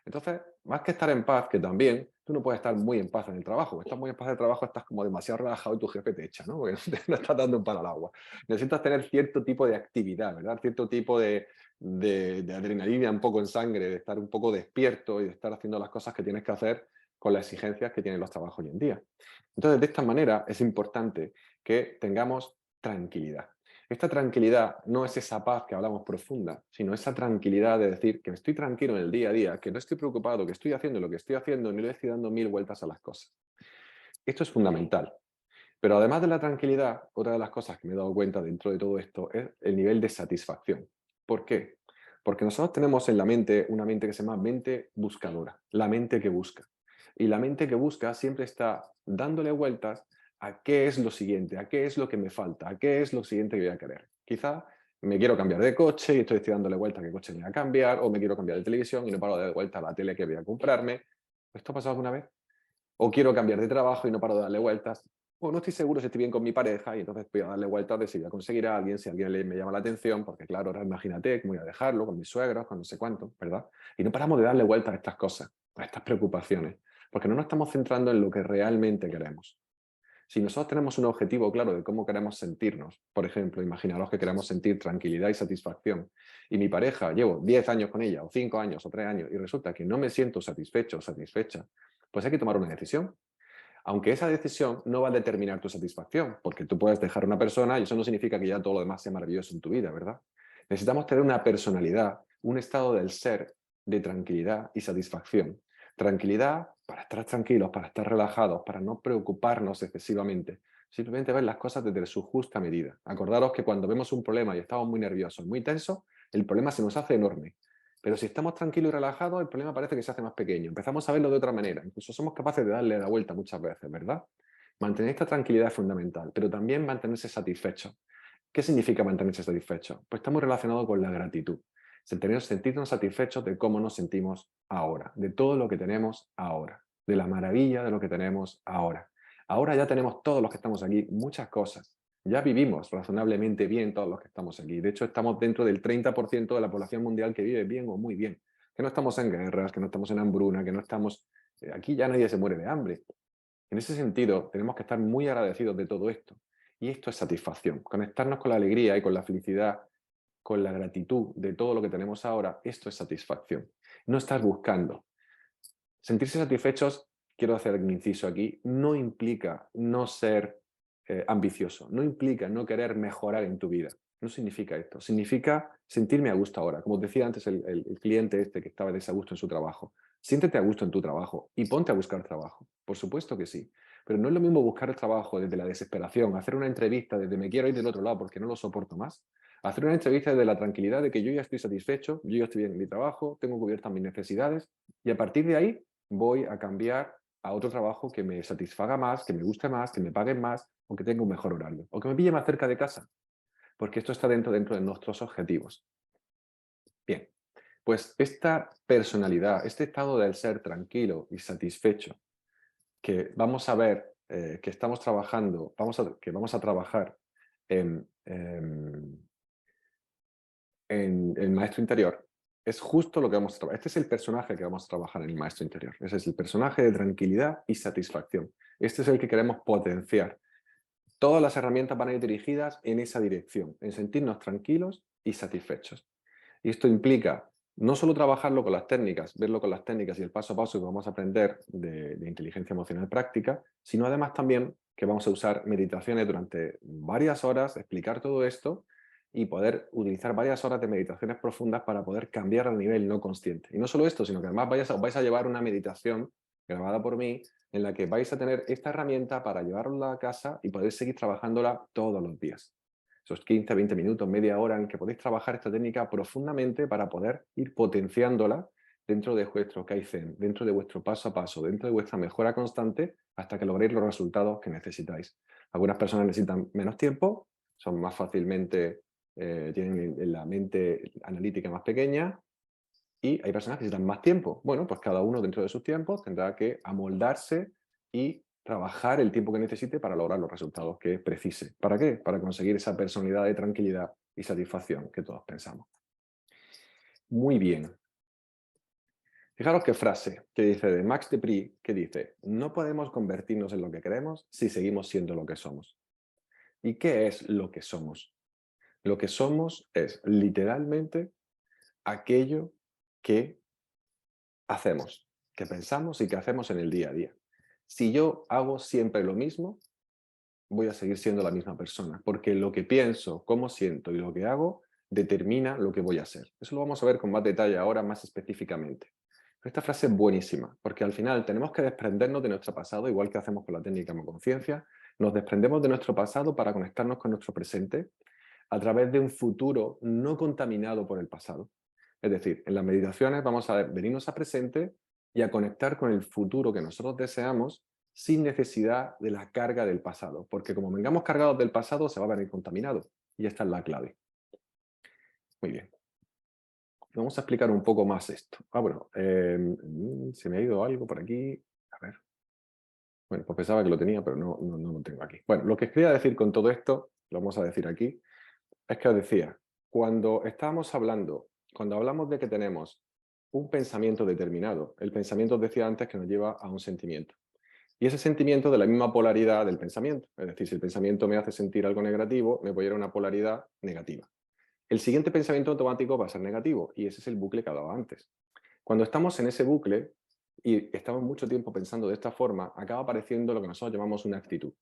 Entonces, más que estar en paz, que también, tú no puedes estar muy en paz en el trabajo. Estás muy en paz en el trabajo, estás como demasiado relajado y tu jefe te echa, ¿no? Porque no estás dando un palo al agua. Necesitas tener cierto tipo de actividad, ¿verdad? Cierto tipo de adrenalina un poco en sangre, de estar un poco despierto y de estar haciendo las cosas que tienes que hacer con las exigencias que tienen los trabajos hoy en día. Entonces, de esta manera es importante que tengamos tranquilidad. Esta tranquilidad no es esa paz que hablamos profunda, sino esa tranquilidad de decir que estoy tranquilo en el día a día, que no estoy preocupado, que estoy haciendo lo que estoy haciendo y no le estoy dando mil vueltas a las cosas. Esto es fundamental. Pero además de la tranquilidad, otra de las cosas que me he dado cuenta dentro de todo esto es el nivel de satisfacción. ¿Por qué? Porque nosotros tenemos en la mente una mente que se llama mente buscadora, la mente que busca. Y la mente que busca siempre está dándole vueltas a qué es lo siguiente, a qué es lo que me falta, a qué es lo siguiente que voy a querer. Quizá me quiero cambiar de coche y estoy dándole vueltas a qué coche me voy a cambiar, o me quiero cambiar de televisión y no paro de dar vueltas a la tele que voy a comprarme. ¿Esto ha pasado alguna vez? O quiero cambiar de trabajo y no paro de darle vueltas. O no estoy seguro si estoy bien con mi pareja y entonces voy a darle vueltas de si voy a conseguir a alguien, si alguien me llama la atención, porque claro, ahora imagínate cómo voy a dejarlo con mis suegros, con no sé cuánto, ¿verdad? Y no paramos de darle vueltas a estas cosas, a estas preocupaciones, porque no nos estamos centrando en lo que realmente queremos. Si nosotros tenemos un objetivo claro de cómo queremos sentirnos, por ejemplo, imaginaros que queremos sentir tranquilidad y satisfacción, y mi pareja, llevo 10 años con ella, o 5 años, o 3 años, y resulta que no me siento satisfecho o satisfecha, pues hay que tomar una decisión. Aunque esa decisión no va a determinar tu satisfacción, porque tú puedes dejar a una persona y eso no significa que ya todo lo demás sea maravilloso en tu vida, ¿verdad? Necesitamos tener una personalidad, un estado del ser de tranquilidad y satisfacción. Tranquilidad para estar tranquilos, para estar relajados, para no preocuparnos excesivamente. Simplemente ver las cosas desde su justa medida. Acordaros que cuando vemos un problema y estamos muy nerviosos, muy tensos, el problema se nos hace enorme. Pero si estamos tranquilos y relajados, el problema parece que se hace más pequeño. Empezamos a verlo de otra manera. Incluso somos capaces de darle la vuelta muchas veces, ¿verdad? Mantener esta tranquilidad es fundamental, pero también mantenerse satisfecho. ¿Qué significa mantenerse satisfecho? Pues está muy relacionado con la gratitud. Sentirnos satisfechos de cómo nos sentimos ahora, de todo lo que tenemos ahora, de la maravilla de lo que tenemos ahora. Ahora ya tenemos todos los que estamos aquí muchas cosas. Ya vivimos razonablemente bien todos los que estamos aquí. De hecho, estamos dentro del 30% de la población mundial que vive bien o muy bien. Que no estamos en guerras, que no estamos en hambruna, que no estamos... Aquí ya nadie se muere de hambre. En ese sentido, tenemos que estar muy agradecidos de todo esto. Y esto es satisfacción. Conectarnos con la alegría y con la felicidad, con la gratitud de todo lo que tenemos ahora, esto es satisfacción. No estar buscando. Sentirse satisfechos, quiero hacer un inciso aquí, no implica no ser ambicioso, no implica no querer mejorar en tu vida. No significa esto. Significa sentirme a gusto ahora. Como decía antes el cliente este que estaba desagusto en su trabajo. Siéntete a gusto en tu trabajo y ponte a buscar trabajo. Por supuesto que sí. Pero no es lo mismo buscar el trabajo desde la desesperación, hacer una entrevista desde me quiero ir del otro lado porque no lo soporto más, Hacer una entrevista desde la tranquilidad de que yo ya estoy satisfecho, yo ya estoy bien en mi trabajo, tengo cubiertas mis necesidades y a partir de ahí voy a cambiar a otro trabajo que me satisfaga más, que me guste más, que me paguen más o que tenga un mejor horario o que me pille más cerca de casa, porque esto está dentro de nuestros objetivos. Bien, pues esta personalidad, este estado del ser tranquilo y satisfecho que vamos a ver, que estamos trabajando, que vamos a trabajar en el maestro interior, es justo lo que vamos a trabajar. Este es el personaje que vamos a trabajar en el maestro interior. Ese es el personaje de tranquilidad y satisfacción. Este es el que queremos potenciar. Todas las herramientas van a ir dirigidas en esa dirección, en sentirnos tranquilos y satisfechos. Y esto implica no solo trabajarlo con las técnicas, verlo con las técnicas y el paso a paso que vamos a aprender de inteligencia emocional práctica, sino además también que vamos a usar meditaciones durante varias horas, explicar todo esto y poder utilizar varias horas de meditaciones profundas para poder cambiar al nivel no consciente. Y no solo esto, sino que además vais a llevar una meditación grabada por mí en la que vais a tener esta herramienta para llevarla a casa y poder seguir trabajándola todos los días. Esos 15, 20 minutos, media hora en que podéis trabajar esta técnica profundamente para poder ir potenciándola dentro de vuestro Kaizen, dentro de vuestro paso a paso, dentro de vuestra mejora constante hasta que logréis los resultados que necesitáis. Algunas personas necesitan menos tiempo, son más fácilmente, tienen la mente analítica más pequeña y hay personas que necesitan más tiempo. Bueno, pues cada uno dentro de sus tiempos tendrá que amoldarse y trabajar el tiempo que necesite para lograr los resultados que precise. ¿Para qué? Para conseguir esa personalidad de tranquilidad y satisfacción que todos pensamos. Muy bien. Fijaros qué frase que dice de Max de Prix, que dice, no podemos convertirnos en lo que queremos si seguimos siendo lo que somos. ¿Y qué es lo que somos? Lo que somos es literalmente aquello que hacemos, que pensamos y que hacemos en el día a día. Si yo hago siempre lo mismo, voy a seguir siendo la misma persona, porque lo que pienso, cómo siento y lo que hago determina lo que voy a ser. Eso lo vamos a ver con más detalle ahora, más específicamente. Pero esta frase es buenísima, porque al final tenemos que desprendernos de nuestro pasado, igual que hacemos con la técnica conciencia, nos desprendemos de nuestro pasado para conectarnos con nuestro presente a través de un futuro no contaminado por el pasado. Es decir, en las meditaciones vamos a venirnos a presente y a conectar con el futuro que nosotros deseamos sin necesidad de la carga del pasado, porque como vengamos cargados del pasado se va a venir contaminado y esta es la clave. Muy bien. Vamos a explicar un poco más esto. Bueno, se me ha ido algo por aquí. A ver. Bueno, pues pensaba que lo tenía, pero no lo tengo aquí. Bueno, lo que quería decir con todo esto, lo vamos a decir aquí, es que os decía, cuando hablamos de que tenemos un pensamiento determinado, el pensamiento os decía antes que nos lleva a un sentimiento. Y ese sentimiento de la misma polaridad del pensamiento. Es decir, si el pensamiento me hace sentir algo negativo, me voy a ir a una polaridad negativa. El siguiente pensamiento automático va a ser negativo y ese es el bucle que hablaba antes. Cuando estamos en ese bucle y estamos mucho tiempo pensando de esta forma, acaba apareciendo lo que nosotros llamamos una actitud.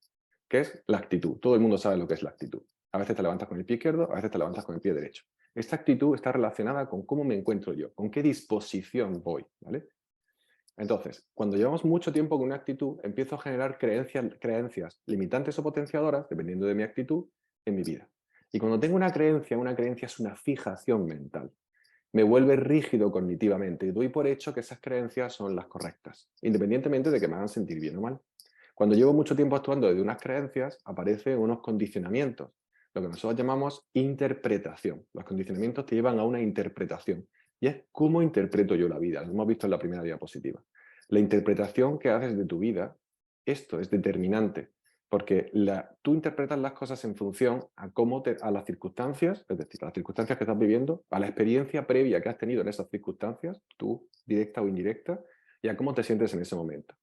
¿Qué es la actitud? Todo el mundo sabe lo que es la actitud. A veces te levantas con el pie izquierdo, a veces te levantas con el pie derecho. Esta actitud está relacionada con cómo me encuentro yo, con qué disposición voy, ¿vale? Entonces, cuando llevamos mucho tiempo con una actitud, empiezo a generar creencias limitantes o potenciadoras, dependiendo de mi actitud, en mi vida. Y cuando tengo una creencia es una fijación mental. Me vuelve rígido cognitivamente y doy por hecho que esas creencias son las correctas, independientemente de que me hagan sentir bien o mal. Cuando llevo mucho tiempo actuando desde unas creencias, aparecen unos condicionamientos, lo que nosotros llamamos interpretación. Los condicionamientos te llevan a una interpretación. Y es cómo interpreto yo la vida, lo hemos visto en la primera diapositiva. La interpretación que haces de tu vida, esto es determinante, porque tú interpretas las cosas en función a las circunstancias, es decir, a las circunstancias que estás viviendo, a la experiencia previa que has tenido en esas circunstancias, tú, directa o indirecta, y a cómo te sientes en ese momento.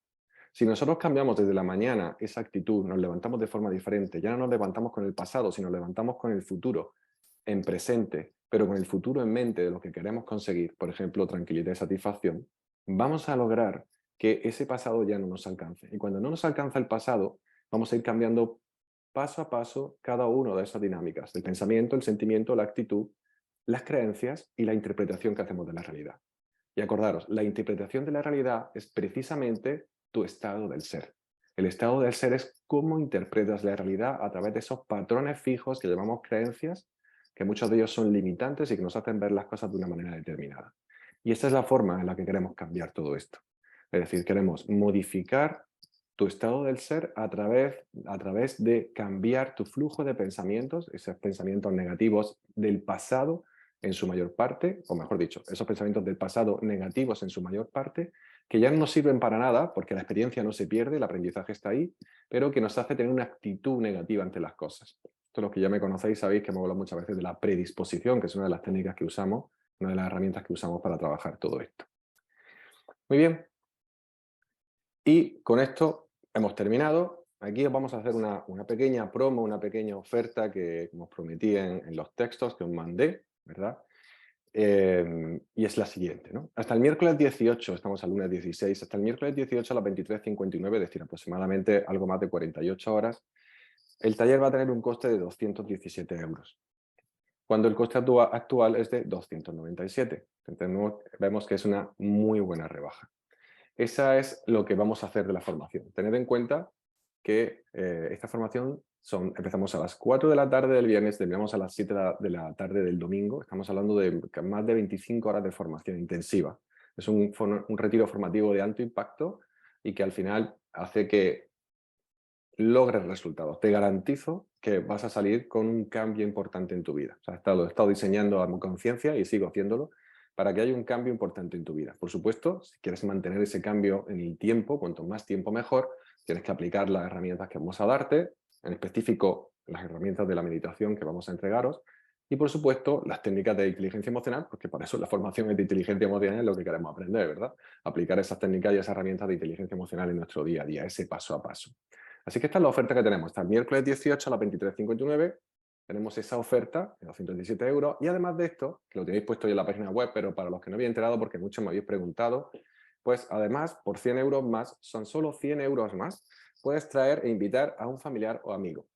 Si nosotros cambiamos desde la mañana esa actitud, nos levantamos de forma diferente, ya no nos levantamos con el pasado, sino levantamos con el futuro, en presente, pero con el futuro en mente de lo que queremos conseguir, por ejemplo, tranquilidad y satisfacción, vamos a lograr que ese pasado ya no nos alcance. Y cuando no nos alcanza el pasado, vamos a ir cambiando paso a paso cada una de esas dinámicas, el pensamiento, el sentimiento, la actitud, las creencias y la interpretación que hacemos de la realidad. Y acordaros, la interpretación de la realidad es precisamente tu estado del ser. El estado del ser es cómo interpretas la realidad a través de esos patrones fijos que llamamos creencias que muchos de ellos son limitantes y que nos hacen ver las cosas de una manera determinada. Y esta es la forma en la que queremos cambiar todo esto. Es decir, queremos modificar tu estado del ser a través de cambiar tu flujo de pensamientos, esos pensamientos negativos del pasado en su mayor parte, o mejor dicho, esos pensamientos del pasado negativos en su mayor parte, que ya no nos sirven para nada porque la experiencia no se pierde, el aprendizaje está ahí, pero que nos hace tener una actitud negativa ante las cosas. Todos los que ya me conocéis sabéis que hemos hablado muchas veces de la predisposición, que es una de las técnicas que usamos, una de las herramientas que usamos para trabajar todo esto. Muy bien. Y con esto hemos terminado. Aquí os vamos a hacer una pequeña promo, una pequeña oferta que os prometí en los textos que os mandé, ¿verdad? Y es la siguiente, ¿no? Hasta el miércoles 18, estamos al lunes 16, hasta el miércoles 18 a las 23:59, es decir, aproximadamente algo más de 48 horas, el taller va a tener un coste de 217 euros, cuando el coste actual es de 297. Entonces, vemos que es una muy buena rebaja. Esa es lo que vamos a hacer de la formación. Tened en cuenta que esta formación empezamos a las 4 de la tarde del viernes, terminamos a las 7 de la tarde del domingo. Estamos hablando de más de 25 horas de formación intensiva. Es un retiro formativo de alto impacto y que al final hace que logres resultados. Te garantizo que vas a salir con un cambio importante en tu vida. O sea, lo he estado diseñando a mi conciencia y sigo haciéndolo para que haya un cambio importante en tu vida. Por supuesto, si quieres mantener ese cambio en el tiempo, cuanto más tiempo mejor, tienes que aplicar las herramientas que vamos a darte, en específico las herramientas de la meditación que vamos a entregaros, y por supuesto las técnicas de inteligencia emocional, porque para eso la formación es de inteligencia emocional, es lo que queremos aprender, ¿verdad? Aplicar esas técnicas y esas herramientas de inteligencia emocional en nuestro día a día, ese paso a paso. Así que esta es la oferta que tenemos. Hasta el miércoles 18 a las 23:59 tenemos esa oferta de 217 euros. Y además de esto, que lo tenéis puesto ya en la página web, pero para los que no habéis enterado, porque muchos me habéis preguntado, pues además, por 100 euros más, son solo 100 euros más, puedes traer e invitar a un familiar o amigo,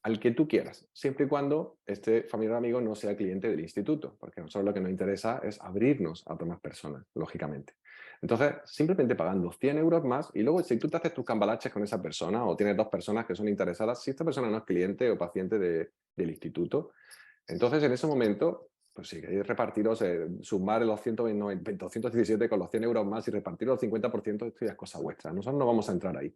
al que tú quieras, siempre y cuando este familiar o amigo no sea cliente del instituto, porque a nosotros lo que nos interesa es abrirnos a otras personas, lógicamente. Entonces, simplemente pagando 100 euros más y luego si tú te haces tus cambalaches con esa persona o tienes dos personas que son interesadas, si esta persona no es cliente o paciente del instituto, entonces en ese momento, pues si queréis repartiros, sumar los 217 con los 100 euros más y repartir los 50%, esto ya es cosa vuestra. Nosotros no vamos a entrar ahí.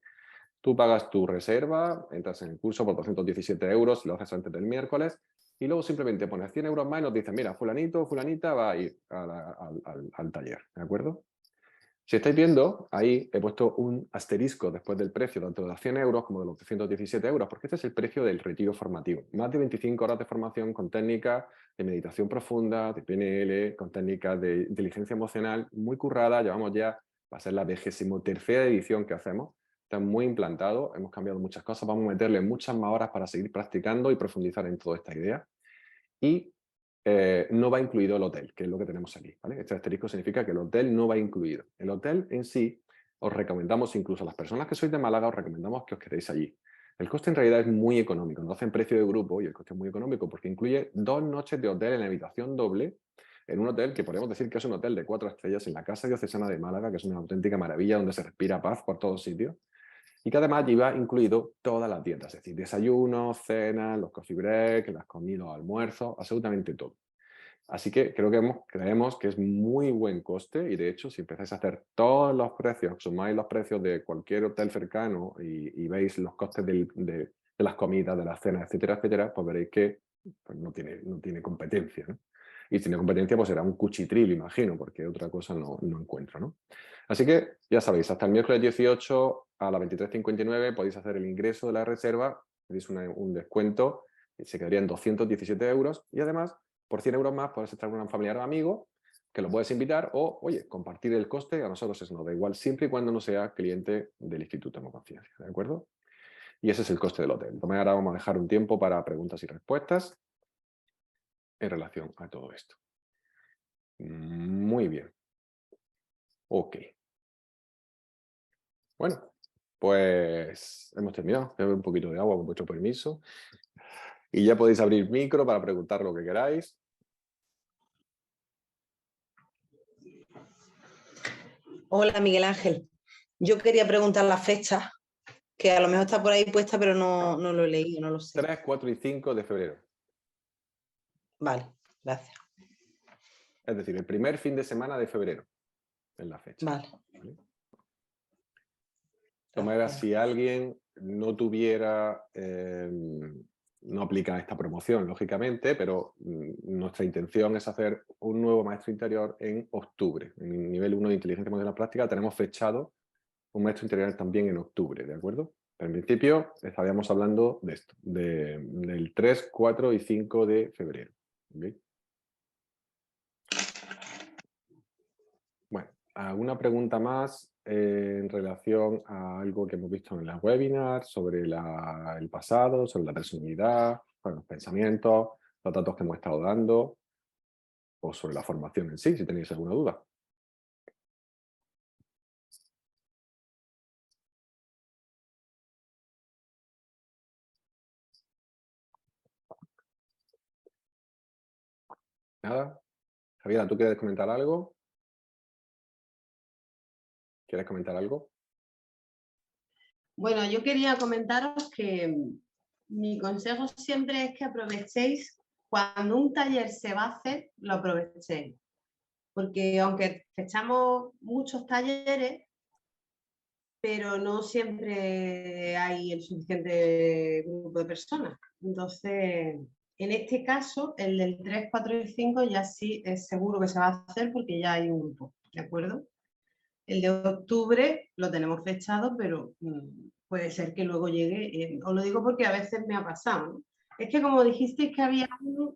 Tú pagas tu reserva, entras en el curso por 217 euros, lo haces antes del miércoles, y luego simplemente pones 100 euros más y nos dices, mira, fulanito o fulanita va a ir al taller, ¿de acuerdo? Si estáis viendo, ahí he puesto un asterisco después del precio, tanto de los 100 euros como de los 217 euros, porque este es el precio del retiro formativo. Más de 25 horas de formación con técnicas de meditación profunda, de PNL, con técnicas de inteligencia emocional muy currada. Llevamos ya, va a ser la 23ª edición que hacemos. Está muy implantado, hemos cambiado muchas cosas, vamos a meterle muchas más horas para seguir practicando y profundizar en toda esta idea. Y no va incluido el hotel, que es lo que tenemos aquí, ¿vale? Este asterisco significa que el hotel no va incluido. El hotel en sí, os recomendamos, incluso a las personas que sois de Málaga, os recomendamos que os quedéis allí. El coste en realidad es muy económico, nos hacen precio de grupo y el coste es muy económico porque incluye 2 noches de hotel en habitación doble, en un hotel que podemos decir que es un hotel de 4 estrellas en la Casa Diocesana de Málaga, que es una auténtica maravilla donde se respira paz por todos sitios. Y que además lleva incluido todas las dietas, es decir, desayunos, cenas, los coffee break, las comidas, los almuerzos, absolutamente todo. Así que creemos que es muy buen coste y de hecho si empezáis a hacer todos los precios, sumáis los precios de cualquier hotel cercano y veis los costes de las comidas, de las cenas, etcétera, etcétera, pues veréis que pues no tiene competencia, ¿no? Y si tiene competencia pues será un cuchitril, imagino, porque otra cosa no encuentro, ¿no? Así que ya sabéis, hasta el miércoles 18 a las 23:59 podéis hacer el ingreso de la reserva, tenéis un descuento, se quedarían 217 euros y además por 100 euros más puedes estar con un familiar o amigo que lo puedes invitar o, oye, compartir el coste, a nosotros eso nos da igual, siempre y cuando no sea cliente del Instituto de Conciencia, ¿de acuerdo? Y ese es el coste del hotel. Entonces ahora vamos a dejar un tiempo para preguntas y respuestas en relación a todo esto. Muy bien. Ok. Bueno, pues hemos terminado. Voy a beber un poquito de agua con vuestro permiso. Y ya podéis abrir micro para preguntar lo que queráis. Hola, Miguel Ángel. Yo quería preguntar la fecha, que a lo mejor está por ahí puesta, pero no lo he leído, no lo sé. 3, 4 y 5 de febrero. Vale, gracias. Es decir, el primer fin de semana de febrero es la fecha. Vale. ¿Vale? De manera, si alguien no tuviera, no aplica esta promoción, lógicamente, pero nuestra intención es hacer un nuevo maestro interior en octubre. En el nivel 1 de inteligencia emocional práctica tenemos fechado un maestro interior también en octubre, ¿de acuerdo? Pero en principio estaríamos hablando de esto, del 3, 4 y 5 de febrero. ¿Okay? Bueno, ¿alguna pregunta más en relación a algo que hemos visto en las webinars, sobre el pasado, sobre la personalidad, bueno, los pensamientos, los datos que hemos estado dando, o sobre la formación en sí, si tenéis alguna duda? ¿Nada? Javiera, ¿tú quieres comentar algo? ¿Quieres comentar algo? Bueno, yo quería comentaros que mi consejo siempre es que aprovechéis cuando un taller se va a hacer, lo aprovechéis. Porque aunque fechamos muchos talleres, pero no siempre hay el suficiente grupo de personas. Entonces, en este caso, el del 3, 4 y 5 ya sí es seguro que se va a hacer porque ya hay un grupo, ¿de acuerdo? El de octubre lo tenemos fechado, pero puede ser que luego llegue. Os lo digo porque a veces me ha pasado, ¿no? Es que como dijisteis que había uno,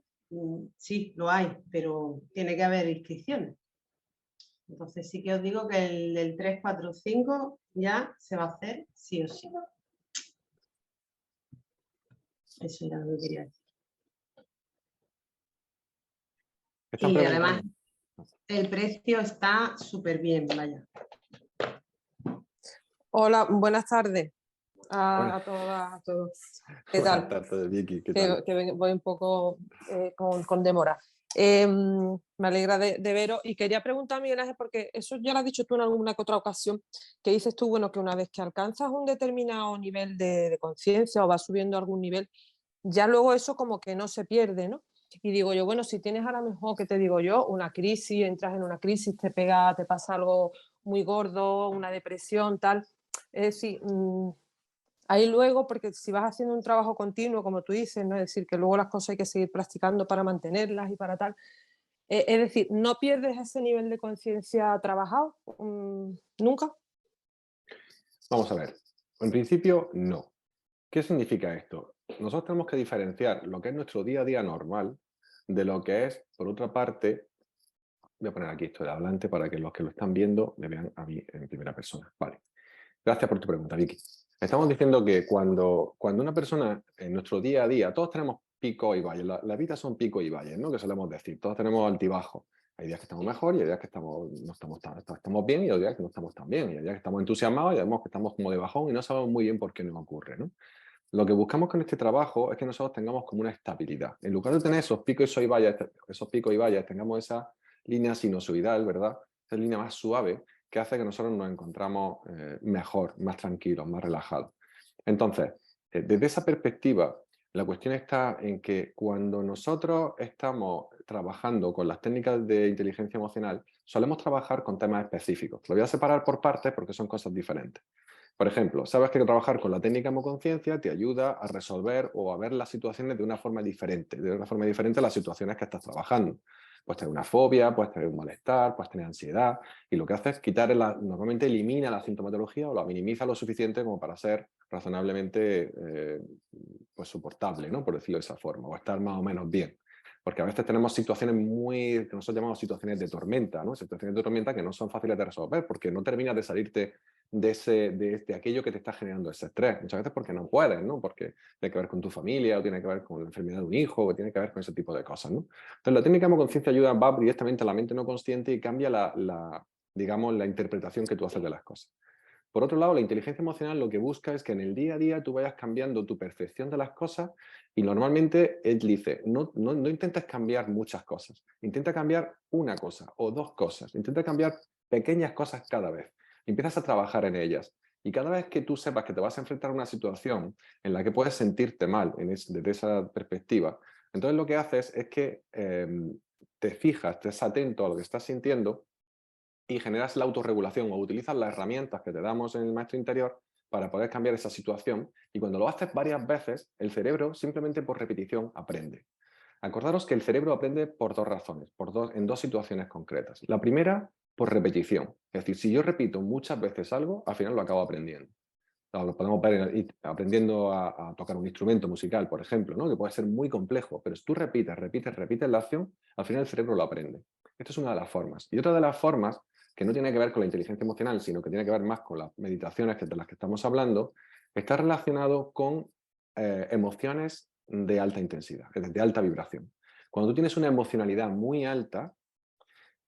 sí, lo hay, pero tiene que haber inscripciones. Entonces sí que os digo que el del 3, 4, 5 ya se va a hacer sí o sí. Eso era lo que quería decir. Y además el precio está súper bien, vaya. Hola, buenas tardes Bueno. a todas, a todos. ¿Qué Buenas tal? tardes, Vicky. ¿Qué tal? Que voy un poco con demora. Me alegra de veros y quería preguntar, Miguel Ángel, porque eso ya lo has dicho tú en alguna que otra ocasión, que dices tú, bueno, que una vez que alcanzas un determinado nivel de conciencia o vas subiendo a algún nivel, ya luego eso como que no se pierde, ¿no? Y digo yo, bueno, si tienes ahora mejor, ¿qué te digo yo? Una crisis, entras en una crisis, te pasa algo muy gordo, una depresión, tal. Es decir, ahí luego, porque si vas haciendo un trabajo continuo, como tú dices, ¿no? Es decir, que luego las cosas hay que seguir practicando para mantenerlas y para tal. Es decir, ¿no pierdes ese nivel de conciencia trabajado? ¿Nunca? Vamos a ver. En principio, no. ¿Qué significa esto? Nosotros tenemos que diferenciar lo que es nuestro día a día normal de lo que es, por otra parte, voy a poner aquí esto de adelante para que los que lo están viendo me vean a mí en primera persona. Vale. Gracias por tu pregunta, Vicky. Estamos diciendo que cuando una persona en nuestro día a día, todos tenemos picos y valles, la vida son picos y valles, ¿no? Que solemos decir, todos tenemos altibajos. Hay días que estamos mejor y hay días que no estamos bien y hay días que no estamos tan bien. Y hay días que estamos entusiasmados y hay días que estamos como de bajón y no sabemos muy bien por qué nos ocurre, ¿no? Lo que buscamos con este trabajo es que nosotros tengamos como una estabilidad. En lugar de tener esos picos y valles, tengamos esa línea sinusoidal, ¿verdad? Esa línea más suave que hace que nosotros nos encontramos mejor, más tranquilos, más relajados. Entonces, desde esa perspectiva, la cuestión está en que cuando nosotros estamos trabajando con las técnicas de inteligencia emocional, solemos trabajar con temas específicos. Lo voy a separar por partes porque son cosas diferentes. Por ejemplo, sabes que trabajar con la técnica hemoconciencia te ayuda a resolver o a ver las situaciones de una forma diferente a las situaciones que estás trabajando. Puedes tener una fobia, puedes tener un malestar, puedes tener ansiedad, y lo que hace es normalmente elimina la sintomatología o la minimiza lo suficiente como para ser razonablemente pues soportable, ¿no? Por decirlo de esa forma, o estar más o menos bien. Porque a veces tenemos situaciones que nosotros llamamos situaciones de tormenta, ¿no? Situaciones de tormenta que no son fáciles de resolver porque no terminas de salirte de aquello que te está generando ese estrés. Muchas veces porque no puedes, ¿no? Porque tiene que ver con tu familia, o tiene que ver con la enfermedad de un hijo, o tiene que ver con ese tipo de cosas, ¿no? Entonces la técnica hemoconciencia ayuda, va directamente a la mente no consciente y cambia digamos, la interpretación que tú haces de las cosas. Por otro lado, la inteligencia emocional lo que busca es que en el día a día tú vayas cambiando tu percepción de las cosas y normalmente él dice, no intentes cambiar muchas cosas, intenta cambiar una cosa o dos cosas, intenta cambiar pequeñas cosas cada vez. Empiezas a trabajar en ellas. Y cada vez que tú sepas que te vas a enfrentar a una situación en la que puedes sentirte mal desde esa perspectiva, Entonces lo que haces es que te fijas, estés atento a lo que estás sintiendo y generas la autorregulación o utilizas las herramientas que te damos en el maestro interior para poder cambiar esa situación. Y cuando lo haces varias veces, el cerebro simplemente por repetición aprende. Acordaros que el cerebro aprende por dos razones, en dos situaciones concretas. La primera, por repetición. Es decir, si yo repito muchas veces algo, al final lo acabo aprendiendo. Lo podemos ver aprendiendo a tocar un instrumento musical, por ejemplo, ¿no? Que puede ser muy complejo, pero si tú repites la acción, al final el cerebro lo aprende. Esta es una de las formas. Y otra de las formas, que no tiene que ver con la inteligencia emocional, sino que tiene que ver más con las meditaciones de las que estamos hablando, está relacionado con emociones de alta intensidad, es decir, de alta vibración. Cuando tú tienes una emocionalidad muy alta,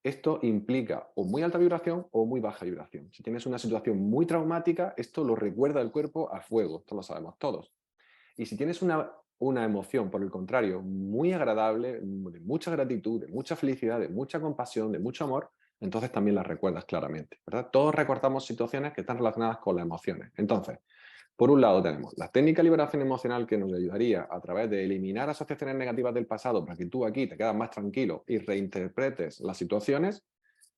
esto implica o muy alta vibración o muy baja vibración. Si tienes una situación muy traumática, esto lo recuerda el cuerpo a fuego, esto lo sabemos todos. Y si tienes una emoción, por el contrario, muy agradable, de mucha gratitud, de mucha felicidad, de mucha compasión, de mucho amor, entonces también las recuerdas claramente, ¿verdad? Todos recordamos situaciones que están relacionadas con las emociones. Entonces, por un lado tenemos la técnica de liberación emocional que nos ayudaría a través de eliminar asociaciones negativas del pasado para que tú aquí te quedas más tranquilo y reinterpretes las situaciones.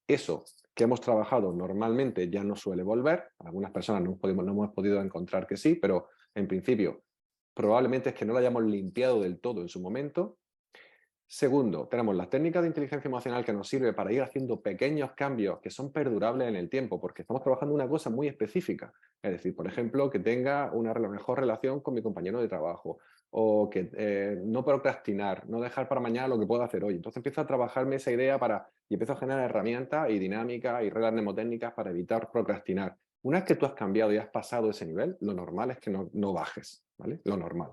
Eso que hemos trabajado normalmente ya no suele volver. Algunas personas no hemos podido encontrar que sí, pero en principio probablemente es que no lo hayamos limpiado del todo en su momento. Segundo, tenemos las técnicas de inteligencia emocional que nos sirve para ir haciendo pequeños cambios que son perdurables en el tiempo, porque estamos trabajando una cosa muy específica. Es decir, por ejemplo, que tenga una mejor relación con mi compañero de trabajo, o que no procrastinar, no dejar para mañana lo que puedo hacer hoy. Entonces empiezo a trabajarme esa idea y empiezo a generar herramientas y dinámicas y reglas mnemotécnicas para evitar procrastinar. Una vez que tú has cambiado y has pasado ese nivel, lo normal es que no bajes, ¿vale? Lo normal.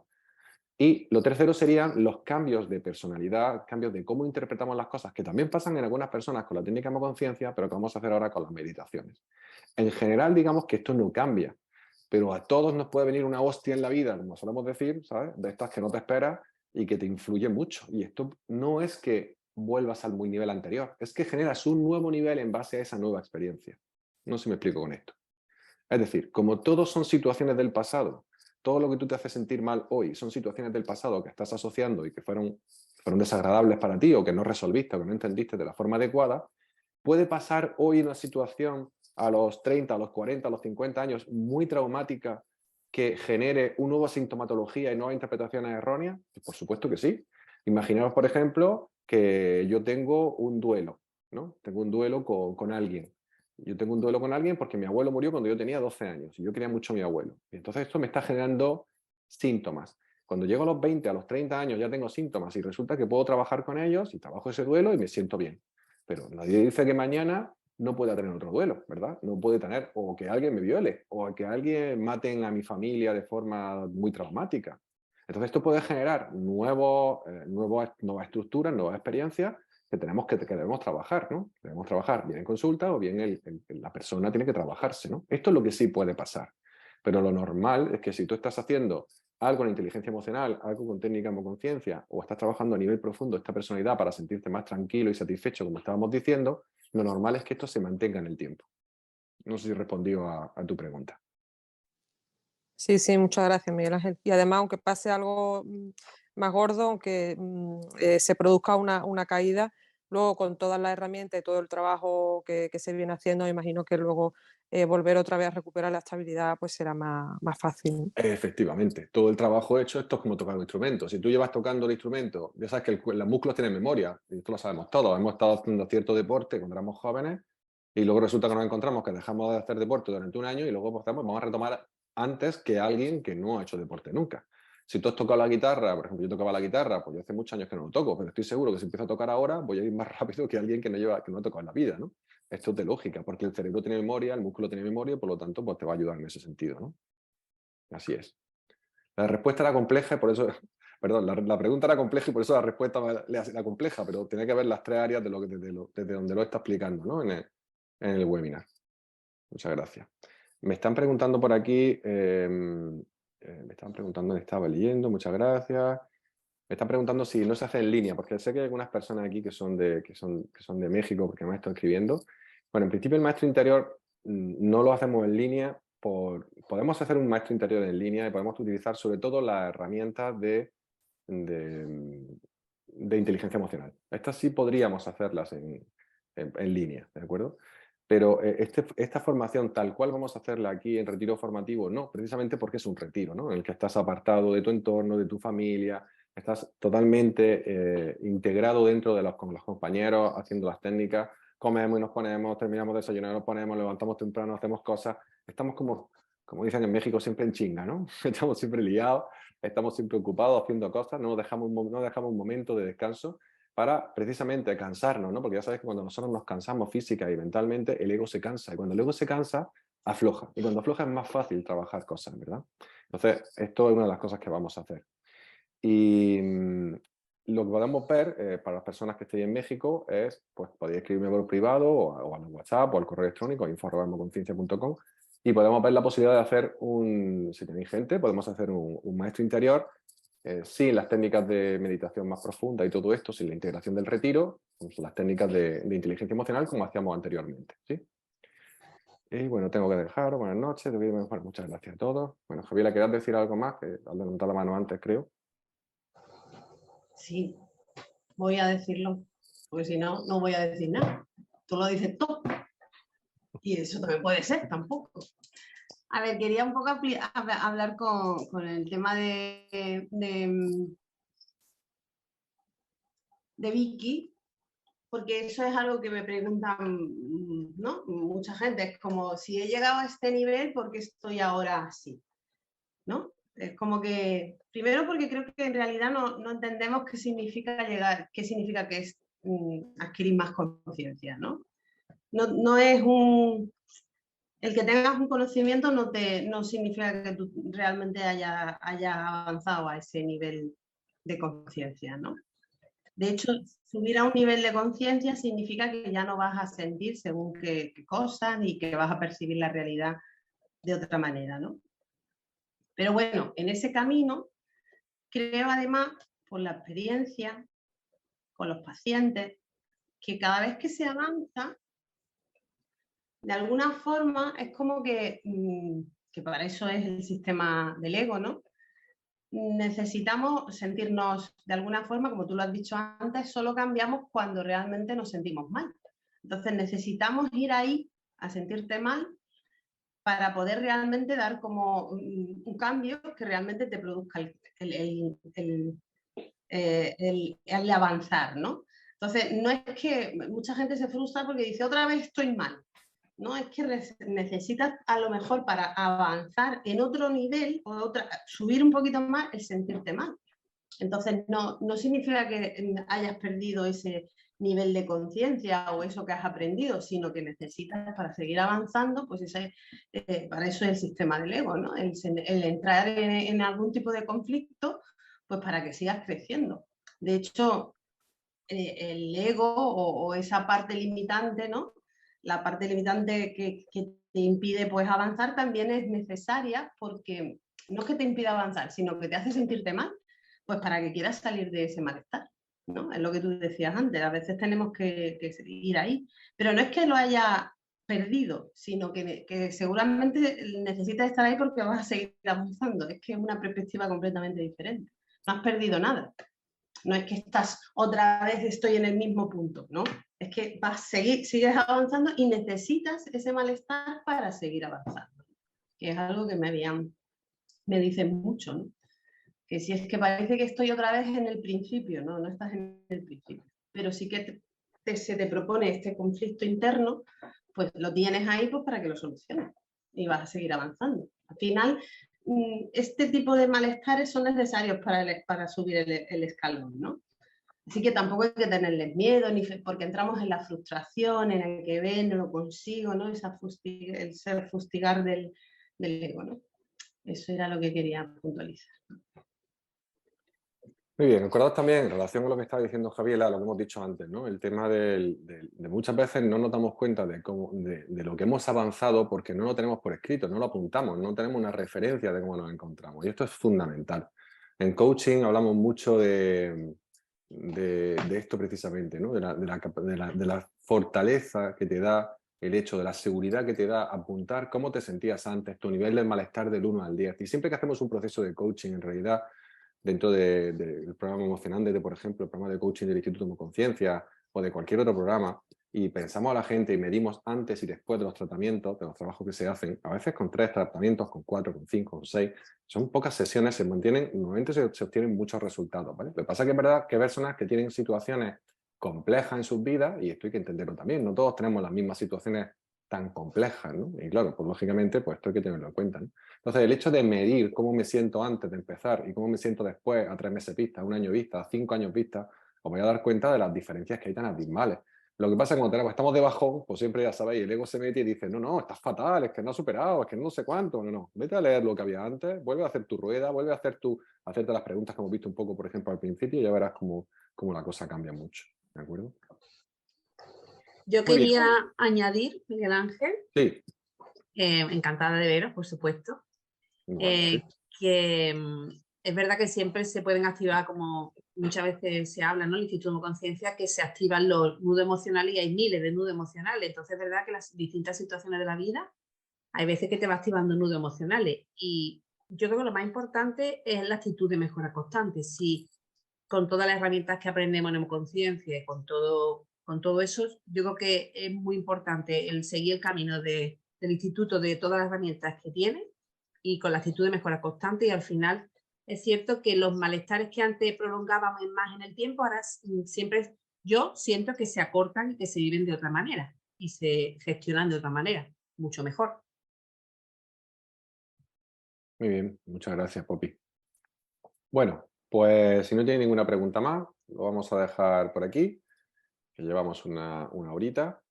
Y lo tercero serían los cambios de personalidad, cambios de cómo interpretamos las cosas, que también pasan en algunas personas con la técnica de conciencia, pero que vamos a hacer ahora con las meditaciones. En general, digamos que esto no cambia, pero a todos nos puede venir una hostia en la vida, como solemos decir, ¿sabes? De estas que no te esperas y que te influye mucho. Y esto no es que vuelvas al muy nivel anterior, es que generas un nuevo nivel en base a esa nueva experiencia. No sé si me explico con esto. Es decir, como todos son situaciones del pasado, todo lo que tú te hace sentir mal hoy son situaciones del pasado que estás asociando y que fueron desagradables para ti o que no resolviste o que no entendiste de la forma adecuada, puede pasar hoy una situación a los 30, a los 40, a los 50 años muy traumática que genere una nueva sintomatología y nuevas interpretaciones erróneas. Por supuesto que sí. Imaginaos, por ejemplo, que yo tengo un duelo, ¿no? Tengo un duelo con alguien. Yo tengo un duelo con alguien porque mi abuelo murió cuando yo tenía 12 años y yo quería mucho a mi abuelo. Y entonces esto me está generando síntomas. Cuando llego a los 20, a los 30 años ya tengo síntomas y resulta que puedo trabajar con ellos y trabajo ese duelo y me siento bien. Pero nadie dice que mañana no pueda tener otro duelo, ¿verdad? No puede tener o que alguien me viole o que alguien maten a mi familia de forma muy traumática. Entonces esto puede generar nuevas estructuras, nuevas experiencias que debemos trabajar, ¿no? Debemos trabajar bien en consulta o bien la persona tiene que trabajarse, ¿no? Esto es lo que sí puede pasar. Pero lo normal es que si tú estás haciendo algo con inteligencia emocional, algo con técnica o conciencia, o estás trabajando a nivel profundo esta personalidad para sentirte más tranquilo y satisfecho, como estábamos diciendo, lo normal es que esto se mantenga en el tiempo. No sé si he respondido a tu pregunta. Sí, sí, muchas gracias, Miguel Ángel. Y además, aunque pase algo más gordo, aunque se produzca una caída, luego con todas las herramientas y todo el trabajo que se viene haciendo, me imagino que luego volver otra vez a recuperar la estabilidad pues será más fácil, ¿no? Efectivamente, todo el trabajo hecho, esto es como tocar un instrumento. Si tú llevas tocando el instrumento, ya sabes que los músculos tienen memoria, y esto lo sabemos todos. Hemos estado haciendo cierto deporte cuando éramos jóvenes y luego resulta que nos encontramos que dejamos de hacer deporte durante un año y luego pues, vamos a retomar antes que alguien que no ha hecho deporte nunca. Si tú has tocado la guitarra, por ejemplo, yo tocaba la guitarra, pues yo hace muchos años que no lo toco, pero estoy seguro que si empiezo a tocar ahora voy a ir más rápido que alguien que no ha tocado en la vida, ¿no? Esto es de lógica, porque el cerebro tiene memoria, el músculo tiene memoria, y por lo tanto pues te va a ayudar en ese sentido, ¿no? Así es. La respuesta era compleja y por eso, perdón, la pregunta era compleja y por eso la respuesta era compleja, pero tiene que ver las tres áreas desde donde lo está explicando, ¿no? En el webinar. Muchas gracias. Me están preguntando por aquí, me están preguntando dónde estaba leyendo, muchas gracias. Me están preguntando si no se hace en línea, porque sé que hay algunas personas aquí que son de México, porque me están escribiendo. Bueno, en principio el maestro interior no lo hacemos en línea. Podemos hacer un maestro interior en línea y podemos utilizar sobre todo las herramientas de de inteligencia emocional. Estas sí podríamos hacerlas en línea, ¿de acuerdo? Pero esta formación tal cual vamos a hacerla aquí en retiro formativo, no, precisamente porque es un retiro, ¿no? En el que estás apartado de tu entorno, de tu familia, estás totalmente integrado dentro con los compañeros, haciendo las técnicas, comemos y nos ponemos, terminamos de desayunar, nos ponemos, levantamos temprano, hacemos cosas, estamos como dicen en México, siempre en chinga, ¿no? Estamos siempre liados, estamos siempre ocupados haciendo cosas, no dejamos un momento de descanso para precisamente cansarnos, ¿no? Porque ya sabes que cuando nosotros nos cansamos física y mentalmente, el ego se cansa. Y cuando el ego se cansa, afloja. Y cuando afloja es más fácil trabajar cosas, ¿verdad? Entonces, esto es una de las cosas que vamos a hacer. Y lo que podemos ver para las personas que estéis en México es, pues podéis escribirme por privado o al WhatsApp o al correo electrónico info@hemoconciencia.com y podemos ver la posibilidad de hacer si tenéis gente, podemos hacer un maestro interior sin las técnicas de meditación más profunda y todo esto, sin la integración del retiro, pues las técnicas de inteligencia emocional como hacíamos anteriormente, ¿sí? Y bueno, tengo que dejar, buenas noches, muchas gracias a todos. Bueno, Javiera, ¿querías decir algo más? Que al levantar la mano antes, creo. Sí, voy a decirlo, porque si no, no voy a decir nada. Tú lo dices todo. Y eso también puede ser, tampoco. A ver, quería un poco hablar con el tema de Vicky, porque eso es algo que me preguntan, ¿no? Mucha gente. Es como, si he llegado a este nivel, ¿por qué estoy ahora así? ¿No? Es como que, primero porque creo que en realidad no entendemos qué significa llegar, qué significa que es adquirir más conciencia, ¿no? No es el que tengas un conocimiento no significa que tú realmente hayas avanzado a ese nivel de conciencia, ¿no? De hecho, subir a un nivel de conciencia significa que ya no vas a sentir según qué cosas y que vas a percibir la realidad de otra manera, ¿no? Pero bueno, en ese camino creo además, por la experiencia con los pacientes, que cada vez que se avanza, de alguna forma es como que para eso es el sistema del ego, ¿no? Necesitamos sentirnos de alguna forma, como tú lo has dicho antes, solo cambiamos cuando realmente nos sentimos mal. Entonces necesitamos ir ahí a sentirte mal para poder realmente dar como un cambio que realmente te produzca el avanzar, ¿no? Entonces, no es que mucha gente se frustra porque dice, otra vez estoy mal. No, es que necesitas a lo mejor para avanzar en otro nivel o subir un poquito más el sentirte mal. Entonces, no significa que hayas perdido ese nivel de conciencia o eso que has aprendido, sino que necesitas para seguir avanzando, pues para eso es el sistema del ego, ¿no? El entrar en algún tipo de conflicto, pues para que sigas creciendo. De hecho, el ego o esa parte limitante, ¿no? La parte limitante que te impide pues avanzar también es necesaria porque no es que te impida avanzar, sino que te hace sentirte mal, pues para que quieras salir de ese malestar, ¿no? Es lo que tú decías antes, a veces tenemos que ir ahí, pero no es que lo haya perdido, sino que seguramente necesitas estar ahí porque vas a seguir avanzando, es que es una perspectiva completamente diferente, no has perdido nada. No es que estás otra vez, estoy en el mismo punto, ¿no? Es que sigues avanzando y necesitas ese malestar para seguir avanzando. Que es algo que me dicen mucho, ¿no? Que si es que parece que estoy otra vez en el principio, ¿no? No estás en el principio. Pero sí que se te propone este conflicto interno, pues lo tienes ahí pues, para que lo soluciones y vas a seguir avanzando. Al final, este tipo de malestares son necesarios para subir el escalón, ¿no? Así que tampoco hay que tenerles miedo, porque entramos en la frustración, en el que ven, no lo consigo, ¿no? El ser fustigar del ego, ¿no? Eso era lo que quería puntualizar. Muy bien, acordaos también, en relación con lo que estaba diciendo Javiera, lo que hemos dicho antes, ¿no? El tema de muchas veces no nos damos cuenta de lo que hemos avanzado porque no lo tenemos por escrito, no lo apuntamos, no tenemos una referencia de cómo nos encontramos. Y esto es fundamental. En coaching hablamos mucho de esto precisamente, ¿no? De la fortaleza que te da el hecho, de la seguridad que te da apuntar cómo te sentías antes, tu nivel de malestar del 1 al 10. Y siempre que hacemos un proceso de coaching, en realidad, dentro del programa Emocionándote, por ejemplo, el programa de coaching del Instituto Conciencia o de cualquier otro programa, y pensamos a la gente y medimos antes y después de los tratamientos, de los trabajos que se hacen, a veces con 3 tratamientos, con 4, con 5, con 6, son pocas sesiones, se mantienen, normalmente se obtienen muchos resultados, ¿vale? Lo que pasa es que es verdad que hay personas que tienen situaciones complejas en sus vidas, y esto hay que entenderlo también, no todos tenemos las mismas situaciones tan complejas, ¿no? Y claro, pues lógicamente, pues esto hay que tenerlo en cuenta, ¿no? Entonces, el hecho de medir cómo me siento antes de empezar y cómo me siento después, a 3 meses vista, a 1 año vista, a 5 años vista, os voy a dar cuenta de las diferencias que hay tan abismales. Lo que pasa es que cuando estamos de bajón, pues siempre ya sabéis, el ego se mete y dice, no, no, estás fatal, es que no has superado, es que no sé cuánto, no, no, vete a leer lo que había antes, vuelve a hacer tu rueda, vuelve a hacerte las preguntas que hemos visto un poco, por ejemplo, al principio, y ya verás cómo la cosa cambia mucho, ¿de acuerdo? Yo Muy bien. quería añadir, Miguel Ángel, Sí. encantada de veros, por supuesto, Igualmente. que es verdad que siempre se pueden activar, como muchas veces se habla, ¿no? El Instituto de Conciencia, que se activan los nudos emocionales y hay miles de nudos emocionales. Entonces es verdad que las distintas situaciones de la vida hay veces que te va activando nudos emocionales, y yo creo que lo más importante es la actitud de mejora constante. Si con todas las herramientas que aprendemos en conciencia y con todo eso, yo creo que es muy importante el seguir el camino del instituto, de todas las herramientas que tiene y con la actitud de mejora constante, y al final es cierto que los malestares que antes prolongábamos más en el tiempo, ahora siempre yo siento que se acortan y que se viven de otra manera y se gestionan de otra manera, mucho mejor. Muy bien, muchas gracias, Poppy. Bueno, pues si no tiene ninguna pregunta más, lo vamos a dejar por aquí, que llevamos una horita.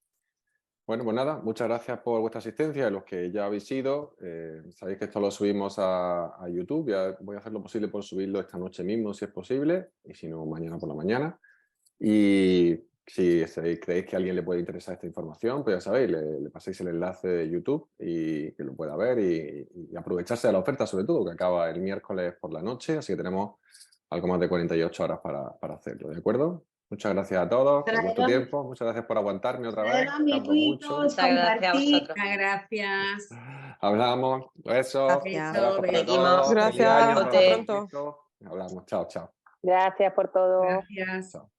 Bueno, pues nada, muchas gracias por vuestra asistencia, los que ya habéis ido. Sabéis que esto lo subimos a YouTube, ya voy a hacer lo posible por subirlo esta noche mismo, si es posible, y si no, mañana por la mañana. Y si creéis que a alguien le puede interesar esta información, pues ya sabéis, le pasáis el enlace de YouTube y que lo pueda ver y aprovecharse de la oferta, sobre todo, que acaba el miércoles por la noche, así que tenemos algo más de 48 horas para hacerlo, ¿de acuerdo? Muchas gracias a todos por vuestro tiempo, muchas gracias por aguantarme otra vez. Amiguitos, Muchas gracias a compartir. vosotros. Gracias. Hablamos, eso, Gracias. abrazos para Seguimos. todos, feliz Gracias, año, hasta Besote. pronto. hablamos, chao, chao. Gracias por todo. Gracias. Chao.